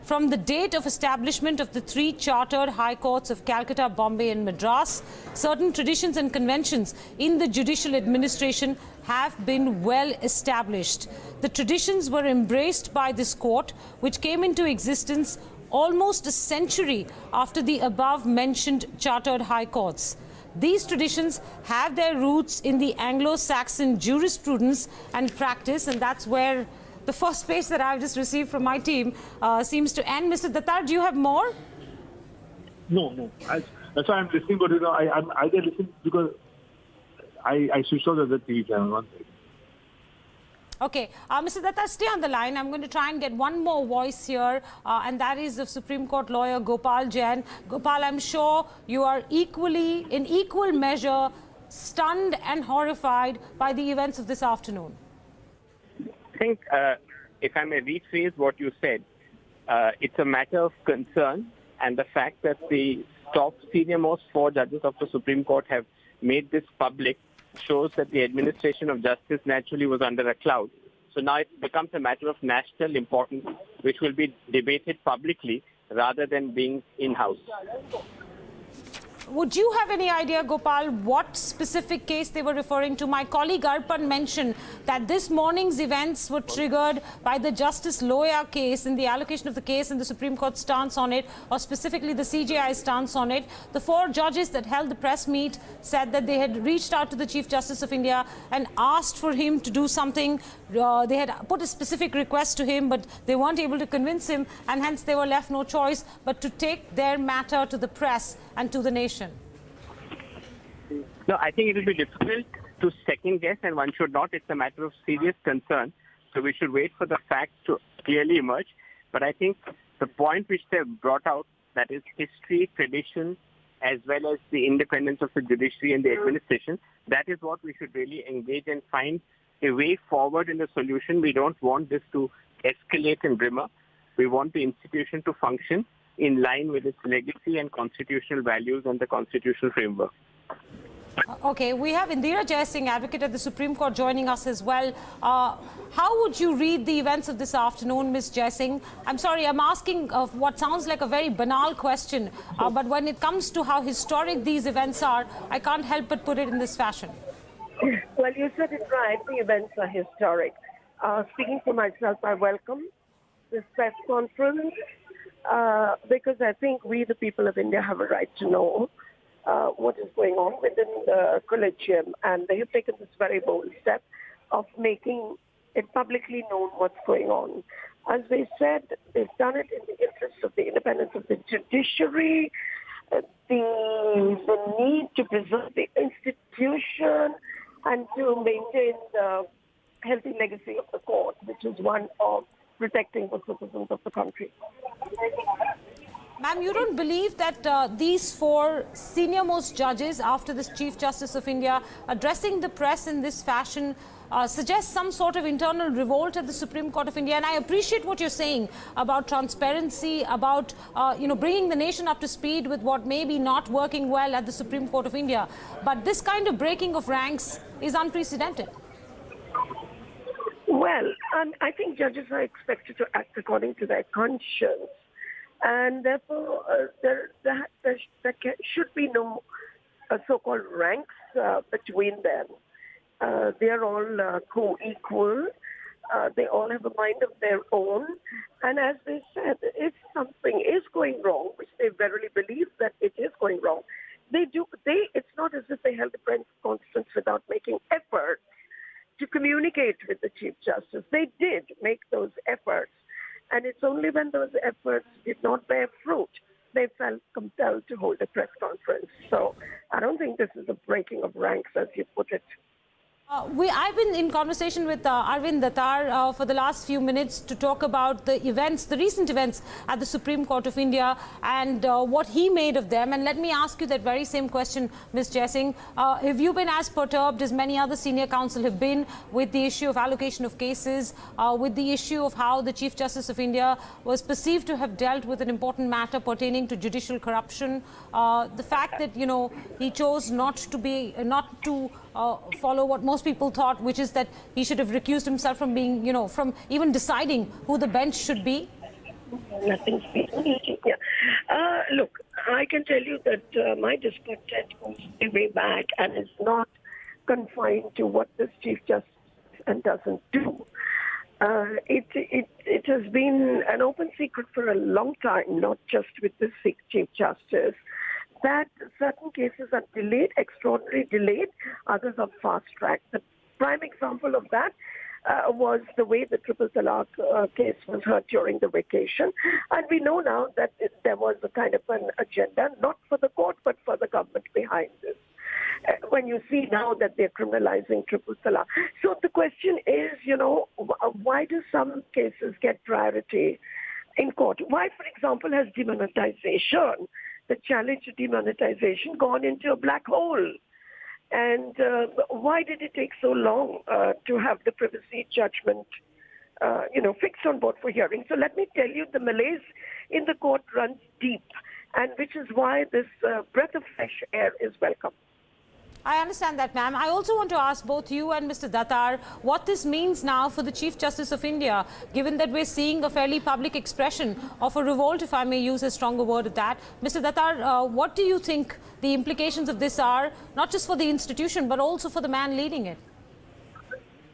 From the date of establishment of the 3 chartered high courts of Calcutta, Bombay and Madras, certain traditions and conventions in the judicial administration have been well established. The traditions were embraced by this court, which came into existence almost a century after the above-mentioned chartered high courts. These traditions have their roots in the Anglo-Saxon jurisprudence and practice, and that's where the first page that I've just received from my team seems to end. Mr. Dattar, do you have more? No. That's why I'm listening, but I'm either listening because I switched off the TV channel. One second. Okay, Mr. Dattar, stay on the line. I'm going to try and get one more voice here, and that is of Supreme Court lawyer Gopal Jain. Gopal, I'm sure you are in equal measure, stunned and horrified by the events of this afternoon. I think, if I may rephrase what you said, it's a matter of concern, and the fact that the top senior-most 4 judges of the Supreme Court have made this public shows that the administration of justice naturally was under a cloud. So now it becomes a matter of national importance, which will be debated publicly rather than being in-house. Would you have any idea, Gopal, what specific case they were referring to? My colleague Arpan mentioned that this morning's events were triggered by the Justice Loya case and the allocation of the case and the Supreme Court stance on it, or specifically the CJI stance on it. The 4 judges that held the press meet said that they had reached out to the Chief Justice of India and asked for him to do something. They had put a specific request to him, but they weren't able to convince him, and hence they were left no choice but to take their matter to the press and to the nation. No, I think it will be difficult to second guess, and one should not. It's a matter of serious concern. So we should wait for the facts to clearly emerge. But I think the point which they brought out, that is history, tradition, as well as the independence of the judiciary and the administration, that is what we should really engage and find a way forward in the solution. We don't want this to escalate and grimmer. We want the institution to function in line with its legacy and constitutional values and the constitutional framework. Okay, we have Indira Jaisingh, advocate at the Supreme Court, joining us as well. How would you read the events of this afternoon, Ms. Jaisingh? I'm sorry, I'm asking what sounds like a very banal question, but when it comes to how historic these events are, I can't help but put it in this fashion. Well, you said it right. The events are historic. Speaking for myself, I welcome this press conference because I think we, the people of India, have a right to know what is going on within the collegium, and they have taken this very bold step of making it publicly known what's going on. As they said, they've done it in the interest of the independence of the judiciary, the need to preserve the institution, and to maintain the healthy legacy of the court, which is one of protecting the citizens of the country. Ma'am, you don't believe that these 4 senior-most judges, after this Chief Justice of India, addressing the press in this fashion, suggests some sort of internal revolt at the Supreme Court of India? And I appreciate what you're saying about transparency, about bringing the nation up to speed with what may be not working well at the Supreme Court of India. But this kind of breaking of ranks is unprecedented. Well, I think judges are expected to act according to their conscience. And therefore, there should be no so-called ranks between them. They are all co-equal. They all have a mind of their own. And as they said, if something is going wrong, which they verily believe that it is going wrong, it's not as if they held a press conference without making efforts to communicate with the Chief Justice. They did make those efforts. And it's only when those efforts did not bear fruit, they felt compelled to hold a press conference. So I don't think this is a breaking of ranks, as you put it. I've been in conversation with Arvind Datar for the last few minutes to talk about the events, the recent events at the Supreme Court of India and what he made of them. And let me ask you that very same question, Ms. Jaising. Have you been as perturbed as many other senior counsel have been with the issue of allocation of cases, with the issue of how the Chief Justice of India was perceived to have dealt with an important matter pertaining to judicial corruption, the fact that, you know, he chose not to follow what most people thought, which is that he should have recused himself from being, you know, from even deciding who the bench should be? Nothing speaking. Look, I can tell you that my discontent goes way back and is not confined to what this Chief Justice and doesn't do. It has been an open secret for a long time, not just with this Chief Justice, that certain cases are delayed, extraordinarily delayed, others are fast-tracked. The prime example of that was the way the Triple Talaq case was heard during the vacation. And we know now that there was a kind of an agenda, not for the court, but for the government behind this. When you see now that they're criminalizing Triple Talaq. So the question is, you know, why do some cases get priority in court? Why, for example, has demonetization, the challenge to demonetization, gone into a black hole? And why did it take so long to have the privacy judgment, fixed on board for hearing? So let me tell you, the malaise in the court runs deep, and which is why this breath of fresh air is welcome. I understand that, ma'am. I also want to ask both you and Mr. Datar what this means now for the Chief Justice of India, given that we're seeing a fairly public expression of a revolt, if I may use a stronger word at that. Mr. Datar, what do you think the implications of this are, not just for the institution, but also for the man leading it?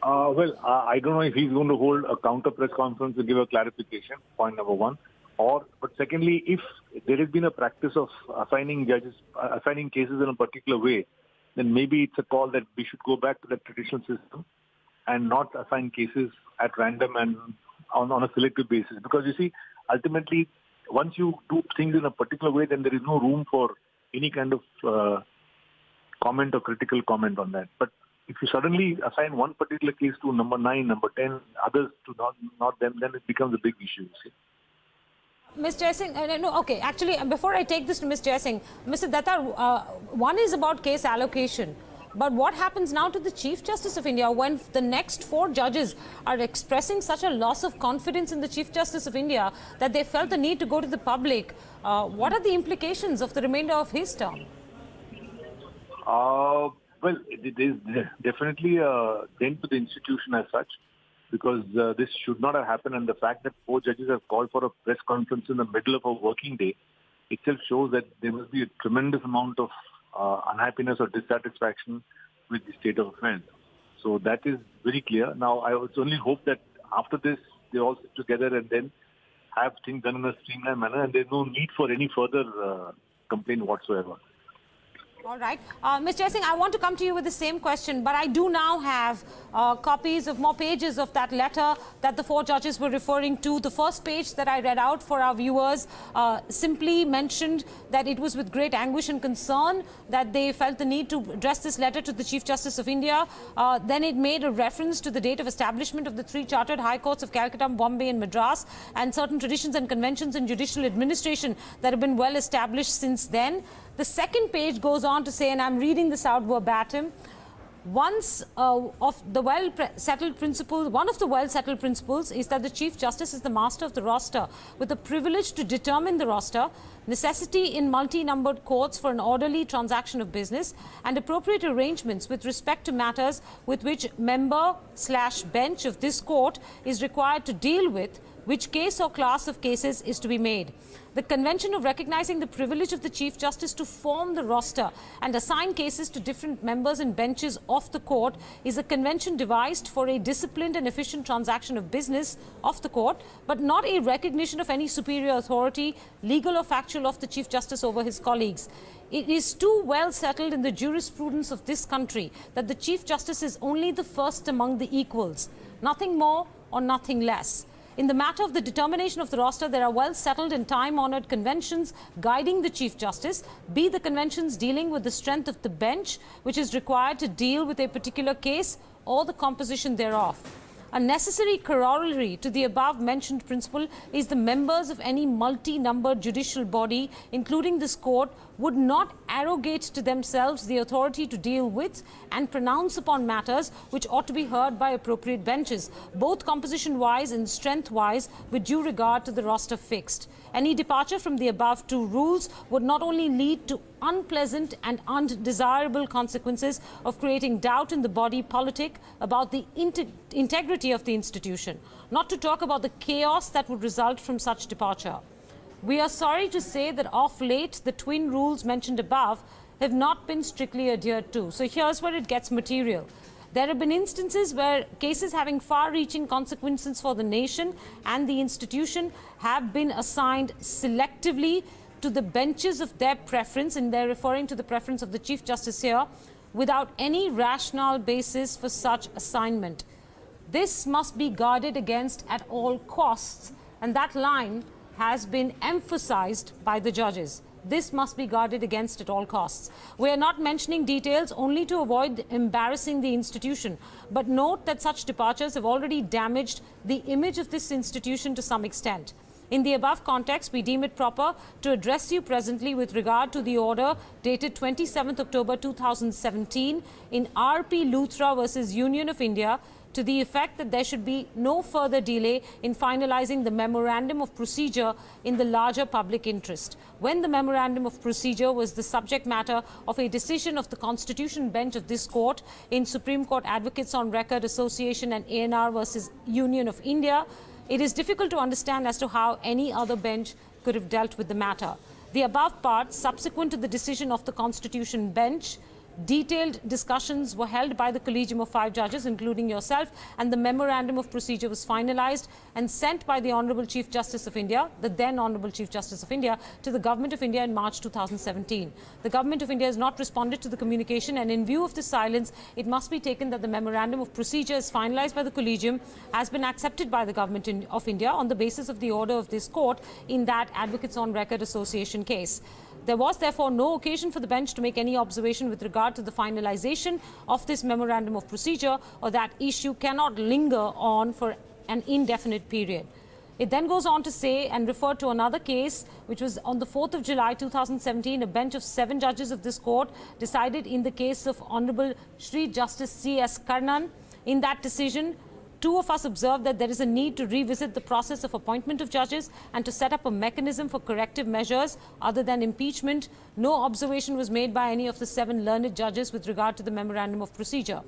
I don't know if he's going to hold a counter press conference to give a clarification, point number one. But secondly, if there has been a practice of assigning cases in a particular way, then maybe it's a call that we should go back to the traditional system and not assign cases at random and on a selective basis. Because you see, ultimately, once you do things in a particular way, then there is no room for any kind of comment or critical comment on that. But if you suddenly assign one particular case to number 9, number 10, others to not them, then it becomes a big issue. See? Ms. Jaising, actually, before I take this to Ms. Jaising, Mr. Datar, one is about case allocation. But what happens now to the Chief Justice of India when the next 4 judges are expressing such a loss of confidence in the Chief Justice of India that they felt the need to go to the public? What are the implications of the remainder of his term? It is definitely a dent to the institution as such, because this should not have happened, and the fact that 4 judges have called for a press conference in the middle of a working day itself shows that there must be a tremendous amount of unhappiness or dissatisfaction with the state of affairs. So that is very clear. Now, I only hope that after this, they all sit together and then have things done in a streamlined manner, and there's no need for any further complaint whatsoever. All right. Ms. Jaising, I want to come to you with the same question, but I do now have copies of more pages of that letter that the 4 judges were referring to. The first page that I read out for our viewers simply mentioned that it was with great anguish and concern that they felt the need to address this letter to the Chief Justice of India. Then it made a reference to the date of establishment of the 3 chartered high courts of Calcutta, Bombay and Madras, and certain traditions and conventions in judicial administration that have been well established since then. The second page goes on to say, and I'm reading this out verbatim, one of the well-settled principles is that the Chief Justice is the master of the roster with the privilege to determine the roster, necessity in multi-numbered courts for an orderly transaction of business, and appropriate arrangements with respect to matters with which member/bench of this court is required to deal with, which case or class of cases is to be made. The convention of recognizing the privilege of the Chief Justice to form the roster and assign cases to different members and benches of the court is a convention devised for a disciplined and efficient transaction of business of the court, but not a recognition of any superior authority, legal or factual, of the Chief Justice over his colleagues. It is too well settled in the jurisprudence of this country that the Chief Justice is only the first among the equals, nothing more or nothing less. In the matter of the determination of the roster, there are well-settled and time-honoured conventions guiding the Chief Justice, be the conventions dealing with the strength of the bench, which is required to deal with a particular case, or the composition thereof. A necessary corollary to the above-mentioned principle is the members of any multi-numbered judicial body, including this court, would not arrogate to themselves the authority to deal with and pronounce upon matters which ought to be heard by appropriate benches, both composition-wise and strength-wise, with due regard to the roster fixed. Any departure from the above two rules would not only lead to unpleasant and undesirable consequences of creating doubt in the body politic about the integrity of the institution, not to talk about the chaos that would result from such departure. We are sorry to say that of late, the twin rules mentioned above have not been strictly adhered to. So here's where it gets material. There have been instances where cases having far-reaching consequences for the nation and the institution have been assigned selectively to the benches of their preference, and they're referring to the preference of the Chief Justice here, without any rational basis for such assignment. This must be guarded against at all costs, and that line has been emphasized by the judges. This must be guarded against at all costs. We are not mentioning details only to avoid embarrassing the institution, but note that such departures have already damaged the image of this institution to some extent. In the above context, we deem it proper to address you presently with regard to the order dated 27th October 2017 in R.P. Luthra versus Union of India, to the effect that there should be no further delay in finalizing the memorandum of procedure in the larger public interest. When the memorandum of procedure was the subject matter of a decision of the Constitution Bench of this court in Supreme Court Advocates on Record Association and ANR versus Union of India, it is difficult to understand as to how any other bench could have dealt with the matter. The above part, subsequent to the decision of the Constitution Bench, detailed discussions were held by the Collegium of 5 judges, including yourself, and the memorandum of procedure was finalized and sent by the Honorable Chief Justice of India, the then Honorable Chief Justice of India, to the Government of India in March 2017. The Government of India has not responded to the communication, and in view of the silence, it must be taken that the memorandum of procedure is finalized by the Collegium has been accepted by the Government of India on the basis of the order of this court in that Advocates on Record Association case. There was therefore no occasion for the bench to make any observation with regard to the finalization of this memorandum of procedure, or that issue cannot linger on for an indefinite period. It then goes on to say and refer to another case which was on the 4th of July 2017, a bench of 7 judges of this court decided in the case of Honorable Shri Justice C.S. Karnan. In that decision, 2 of us observed that there is a need to revisit the process of appointment of judges and to set up a mechanism for corrective measures other than impeachment. No observation was made by any of the 7 learned judges with regard to the memorandum of procedure.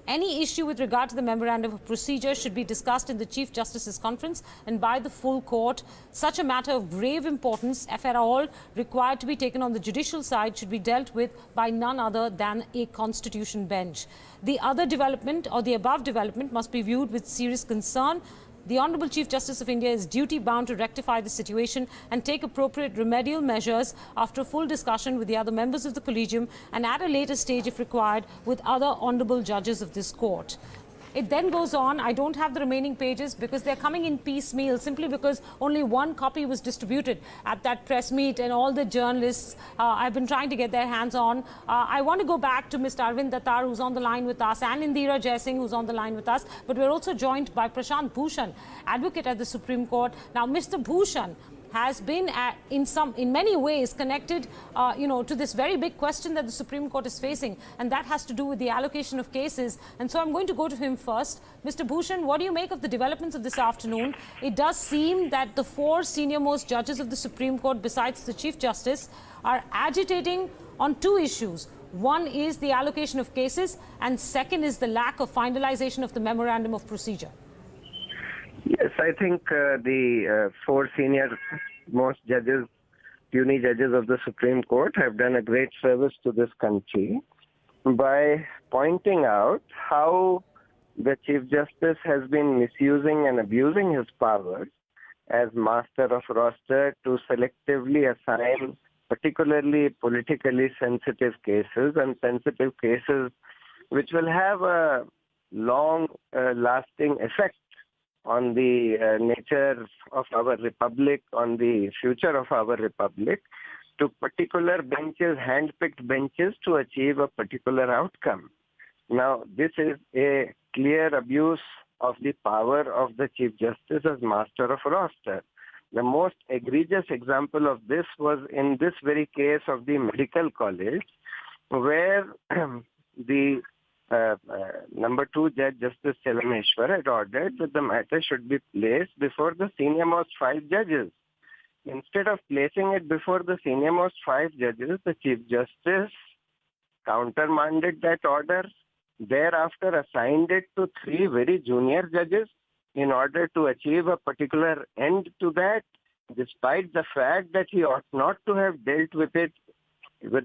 Any issue with regard to the memorandum of procedure should be discussed in the Chief Justice's conference and by the full court. Such a matter of grave importance, if at all required to be taken on the judicial side, should be dealt with by none other than a constitution bench. The other development, or the above development, must be viewed with serious concern. The Honorable Chief Justice of India is duty-bound to rectify the situation and take appropriate remedial measures after full discussion with the other members of the Collegium and at a later stage, if required, with other honourable judges of this court. It then goes on. I don't have the remaining pages because they're coming in piecemeal, simply because only one copy was distributed at that press meet, and all the journalists I've been trying to get their hands on. I want to go back to Mr. Arvind Dattar, who's on the line with us, and Indira Jaising, who's on the line with us. But we're also joined by Prashant Bhushan, advocate at the Supreme Court. Now, Mr. Bhushan has been in many ways connected to this very big question that the Supreme Court is facing, and that has to do with the allocation of cases. And so I'm going to go to him first. Mr. Bhushan, what do you make of the developments of this afternoon? It does seem that the 4 senior-most judges of the Supreme Court, besides the Chief Justice, are agitating on 2 issues. One is the allocation of cases, and second is the lack of finalization of the memorandum of procedure. Yes, I think the 4 senior-most judges, puny judges of the Supreme Court, have done a great service to this country by pointing out how the Chief Justice has been misusing and abusing his powers as master of roster to selectively assign particularly politically sensitive cases, and sensitive cases which will have a long-lasting effect on the nature of our republic, on the future of our republic, to particular benches, hand-picked benches to achieve a particular outcome. Now, this is a clear abuse of the power of the Chief Justice as master of roster. The most egregious example of this was in this very case of the medical college, where the number 2 judge, Justice Chelameshwar, had ordered that the matter should be placed before the senior-most 5 judges. Instead of placing it before the senior-most 5 judges, the Chief Justice countermanded that order, thereafter assigned it to 3 very junior judges in order to achieve a particular end to that, despite the fact that he ought not to have dealt with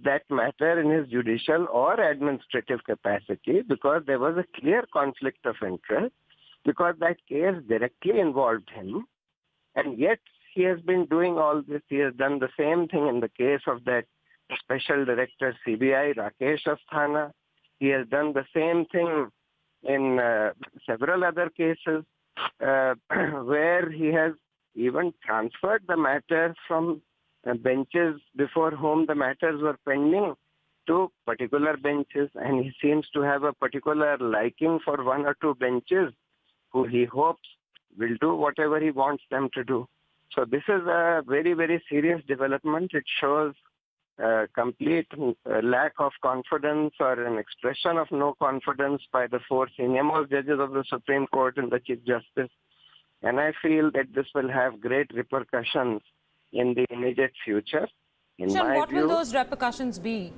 that matter in his judicial or administrative capacity, because there was a clear conflict of interest, because that case directly involved him. And yet he has been doing all this. He has done the same thing in the case of that Special Director CBI, Rakesh Asthana. He has done the same thing in several other cases where he has even transferred the matter from benches before whom the matters were pending to particular benches, and he seems to have a particular liking for 1 or 2 benches who he hopes will do whatever he wants them to do. So this is a very, very serious development. It shows complete lack of confidence, or an expression of no confidence by the 4 senior-most judges of the Supreme Court and the Chief Justice. And I feel that this will have great repercussions in the immediate future. What will those repercussions be?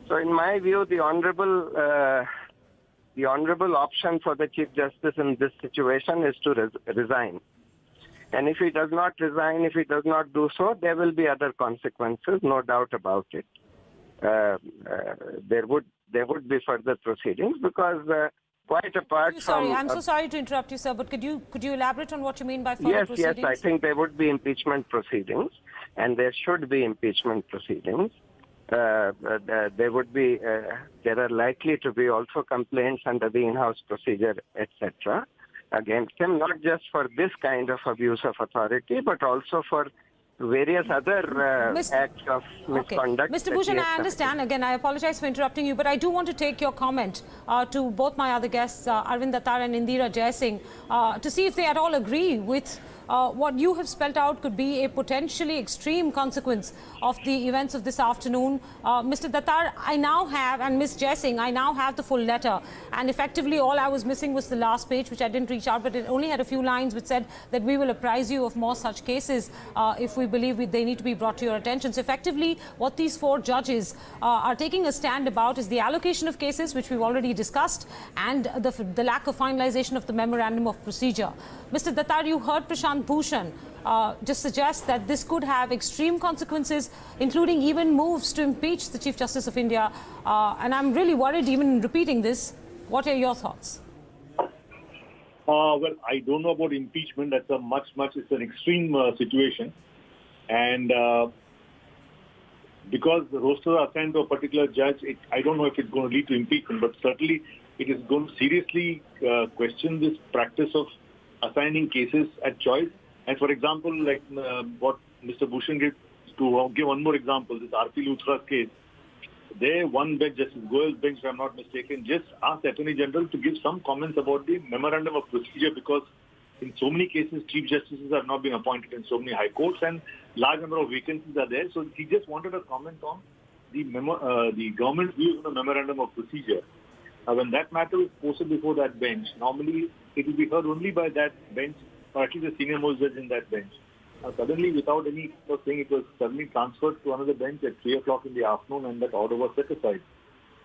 So in my view, the honorable option for the Chief Justice in this situation is to resign. And if he does not resign, if he does not do so, there will be other consequences, no doubt about it. There would be further proceedings, because quite apart from... I'm so sorry to interrupt you, sir, but could you elaborate on what you mean by further proceedings? Yes, I think there would be impeachment proceedings, and there should be impeachment proceedings. There are likely to be also complaints under the in-house procedure, etc., against him, not just for this kind of abuse of authority, but also for various other acts of misconduct. Mr. Bhushan, I understand. Again, I apologize for interrupting you, but I do want to take your comment to both my other guests, Arvind Dattar and Indira Jaising, to see if they at all agree with what you have spelled out could be a potentially extreme consequence of the events of this afternoon. Mr. Dattar, I now have, and Ms. Jaising, I now have the full letter. And effectively, all I was missing was the last page, which I didn't reach out, but it only had a few lines which said that we will apprise you of more such cases if we believe they need to be brought to your attention. So effectively, what these 4 judges are taking a stand about is the allocation of cases, which we've already discussed, and the lack of finalization of the memorandum of procedure. Mr. Dattar, you heard Prashant Bhushan just suggest that this could have extreme consequences, including even moves to impeach the Chief Justice of India. And I'm really worried even repeating this. What are your thoughts? Well, I don't know about impeachment. That's it's an extreme situation. And because the roster are assigned to a particular judge, I don't know if it's going to lead to impeachment, but certainly it is going to seriously question this practice of assigning cases at choice. And for example, like what Mr. Bhushan did, to give one more example, this R.P. Luthra's case, there one bench, Justice Goyal's bench, if I'm not mistaken, just asked the Attorney General to give some comments about the memorandum of procedure, because in so many cases, Chief Justices have not been appointed in so many high courts, and large number of vacancies are there. So he just wanted a comment on the government's views on the memorandum of procedure. When that matter is posted before that bench, normally it will be heard only by that bench, or at least the senior-most judge in that bench. Suddenly, without any thing, it was suddenly transferred to another bench at 3 o'clock in the afternoon, and that order was set aside.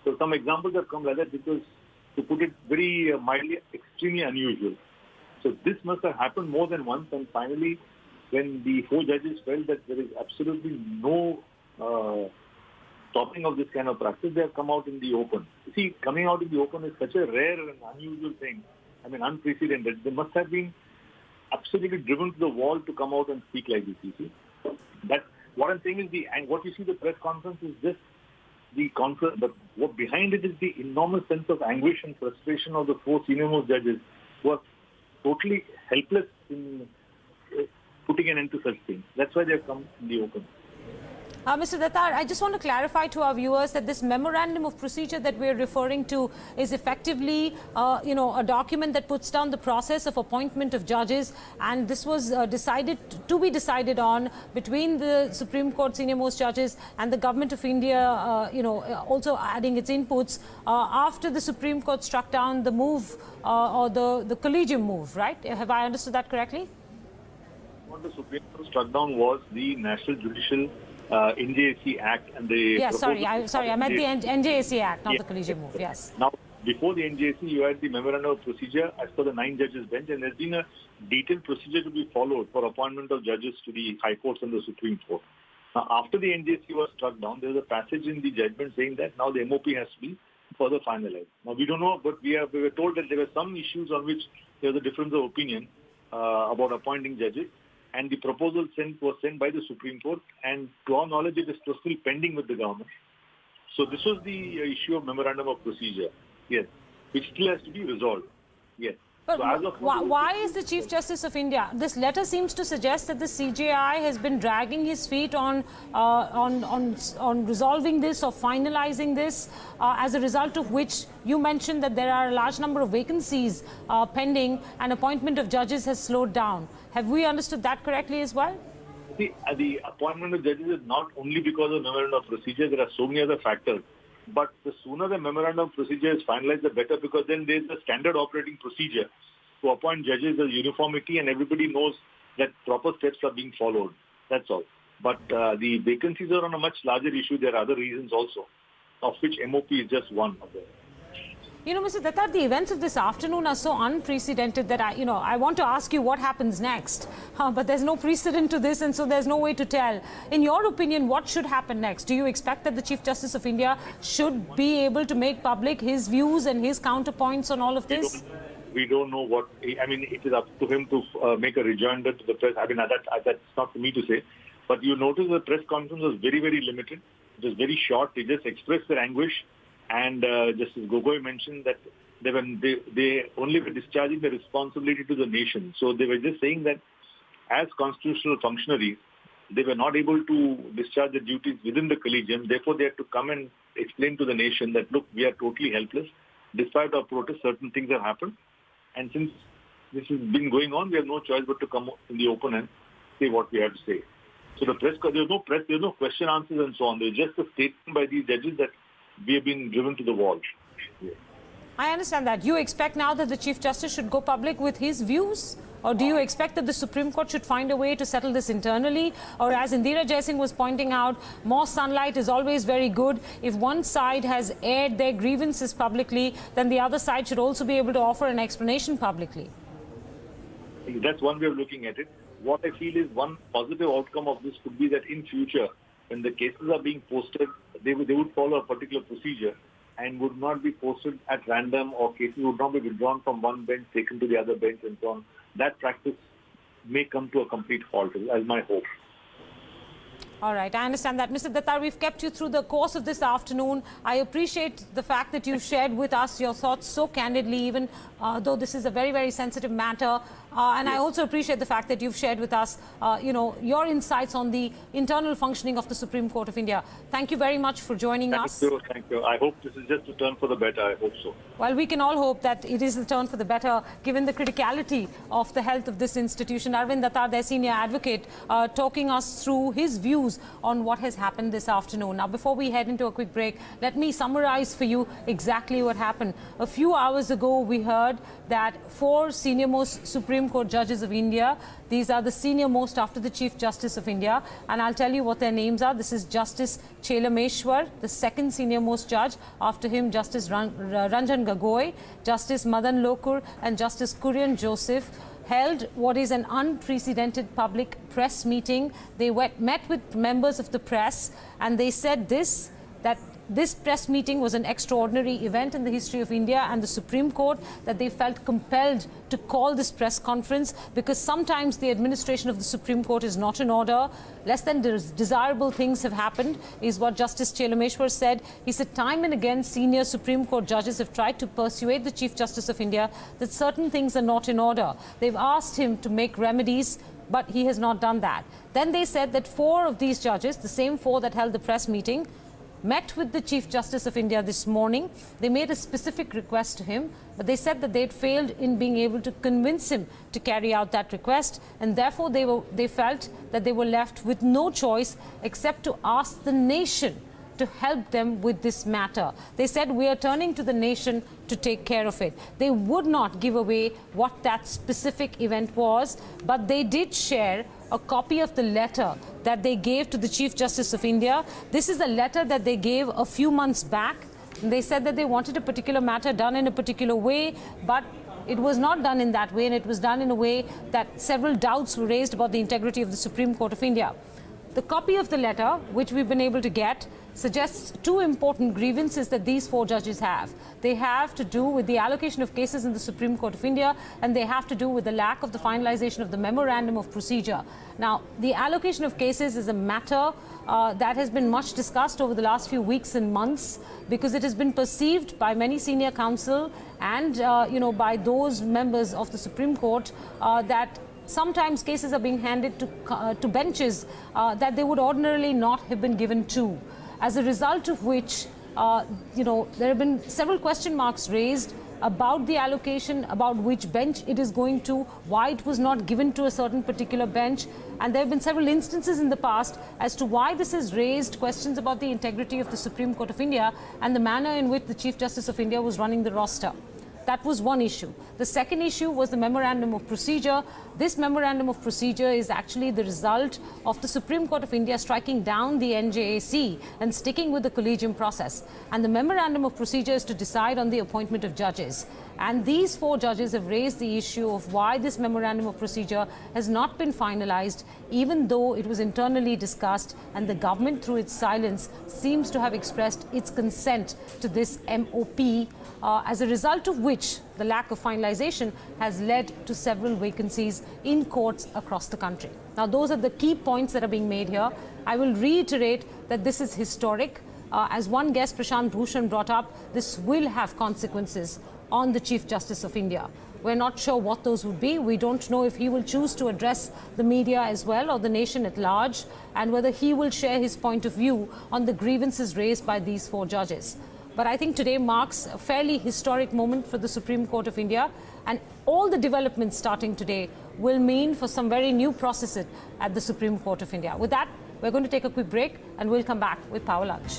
So some examples have come like that, because, to put it very mildly, extremely unusual. So this must have happened more than once, and finally, when the 4 judges felt that there is absolutely no stopping of this kind of practice, they have come out in the open. You see, coming out in the open is such a rare and unusual thing. I mean, unprecedented. They must have been absolutely driven to the wall to come out and speak like this, you see. That, what I'm saying is, and what you see the press conference is just the conference, but what behind it is the enormous sense of anguish and frustration of the 4 senior-most judges who are totally helpless in putting an end to such things. That's why they have come in the open. Mr. Dattar, I just want to clarify to our viewers that this memorandum of procedure that we're referring to is effectively, a document that puts down the process of appointment of judges, and this was decided on between the Supreme Court senior most judges and the Government of India, also adding its inputs after the Supreme Court struck down the move or the collegium move, right? Have I understood that correctly? What the Supreme Court struck down was the National Judicial NJAC Act and the... Yes, sorry, I meant the NJAC Act, not the collegium move, yes. Now, before the NJAC, you had the memorandum of procedure as per the 9 judges bench, and there's been a detailed procedure to be followed for appointment of judges to the High Courts and the Supreme Court. Now, after the NJAC was struck down, there was a passage in the judgment saying that now the MOP has to be further finalized. Now, we don't know, but we were told that there were some issues on which there was a difference of opinion about appointing judges. And the proposal was sent by the Supreme Court, and to our knowledge, it is still pending with the government. So this was the issue of memorandum of procedure, yes, which still has to be resolved, yes. But so why is the Chief Justice of India? This letter seems to suggest that the CJI has been dragging his feet on resolving this or finalizing this, as a result of which you mentioned that there are a large number of vacancies pending and appointment of judges has slowed down. Have we understood that correctly as well? The appointment of judges is not only because of memorandum of procedure. There are so many other factors. But the sooner the memorandum of procedure is finalized, the better, because then there is a standard operating procedure to appoint judges as uniformity, and everybody knows that proper steps are being followed. That's all. But the vacancies are on a much larger issue. There are other reasons also, of which MOP is just one of them. You know, Mr. Dattar, the events of this afternoon are so unprecedented that I want to ask you what happens next. But there's no precedent to this, and so there's no way to tell. In your opinion, what should happen next? Do you expect that the Chief Justice of India should be able to make public his views and his counterpoints on all of this? We don't know what. I mean, it is up to him to make a rejoinder to the press. I mean, that's not for me to say. But you notice the press conference was very, very limited. It was very short. They just expressed their anguish. And Justice Gogoi mentioned that they only were discharging the responsibility to the nation. So they were just saying that as constitutional functionaries, they were not able to discharge their duties within the collegium. Therefore, they had to come and explain to the nation that, look, we are totally helpless. Despite our protest, certain things have happened. And since this has been going on, we have no choice but to come in the open and say what we have to say. So the press, there's no question answers and so on. There's just a statement by these judges that we have been driven to the wall. Yeah. I understand that. You expect now that the Chief Justice should go public with his views? Or do you expect that the Supreme Court should find a way to settle this internally? Or as Indira Jaising was pointing out, more sunlight is always very good. If one side has aired their grievances publicly, then the other side should also be able to offer an explanation publicly. That's one way of looking at it. What I feel is one positive outcome of this could be that in future, when the cases are being posted, they would follow a particular procedure and would not be posted at random, or cases would not be withdrawn from one bench, taken to the other bench and so on. That practice may come to a complete halt, as my hope. All right, I understand that. Mr. Dattar, we've kept you through the course of this afternoon. I appreciate the fact that you've shared with us your thoughts so candidly, even though this is a very, very sensitive matter. And I also appreciate the fact that you've shared with us, your insights on the internal functioning of the Supreme Court of India. Thank you very much for joining us. Thank you. I hope this is just a turn for the better. I hope so. Well, we can all hope that it is the turn for the better, given the criticality of the health of this institution. Arvind Dattar, their senior advocate, talking us through his views on what has happened this afternoon. Now, before we head into a quick break, let me summarize for you exactly what happened. A few hours ago, we heard that 4 senior-most Supreme Court judges of India, these are the senior-most after the Chief Justice of India, and I'll tell you what their names are. This is Justice Chelameshwar, the second senior-most judge. After him, Justice Ranjan Gogoi, Justice Madan Lokur, and Justice Kurian Joseph held what is an unprecedented public press meeting. They met with members of the press, and they said this, that this press meeting was an extraordinary event in the history of India and the Supreme Court, that they felt compelled to call this press conference because sometimes the administration of the Supreme Court is not in order. Less than desirable things have happened, is what Justice Chelameshwar said. He said time and again senior Supreme Court judges have tried to persuade the Chief Justice of India that certain things are not in order. They've asked him to make remedies, but he has not done that. Then they said that 4 of these judges, the same 4 that held the press meeting, met with the Chief Justice of India this morning. They made a specific request to him, but they said that they'd failed in being able to convince him to carry out that request, and therefore they felt that they were left with no choice except to ask the nation to help them with this matter. They said, we are turning to the nation to take care of it. They would not give away what that specific event was, but they did share a copy of the letter that they gave to the Chief Justice of India. This is a letter that they gave a few months back. And they said that they wanted a particular matter done in a particular way, but it was not done in that way, and it was done in a way that several doubts were raised about the integrity of the Supreme Court of India. The copy of the letter, which we've been able to get, suggests 2 important grievances that these 4 judges have. They have to do with the allocation of cases in the Supreme Court of India, and they have to do with the lack of the finalization of the memorandum of procedure. Now, the allocation of cases is a matter that has been much discussed over the last few weeks and months, because it has been perceived by many senior counsel and by those members of the Supreme Court that sometimes cases are being handed to benches that they would ordinarily not have been given to. As a result of which, there have been several question marks raised about the allocation, about which bench it is going to, why it was not given to a certain particular bench. And there have been several instances in the past as to why this has raised questions about the integrity of the Supreme Court of India and the manner in which the Chief Justice of India was running the roster. That was one issue. The second issue was the memorandum of procedure. This memorandum of procedure is actually the result of the Supreme Court of India striking down the NJAC and sticking with the collegium process. And the memorandum of procedure is to decide on the appointment of judges. And these 4 judges have raised the issue of why this memorandum of procedure has not been finalized, even though it was internally discussed, and the government, through its silence, seems to have expressed its consent to this MOP, as a result of which the lack of finalization has led to several vacancies in courts across the country. Now, those are the key points that are being made here. I will reiterate that this is historic. As one guest, Prashant Bhushan, brought up, this will have consequences on the Chief Justice of India. We're not sure what those would be. We don't know if he will choose to address the media as well, or the nation at large, and whether he will share his point of view on the grievances raised by these 4 judges. But I think today marks a fairly historic moment for the Supreme Court of India, and all the developments starting today will mean for some very new processes at the Supreme Court of India. With that, we're going to take a quick break, and we'll come back with Power Lunch.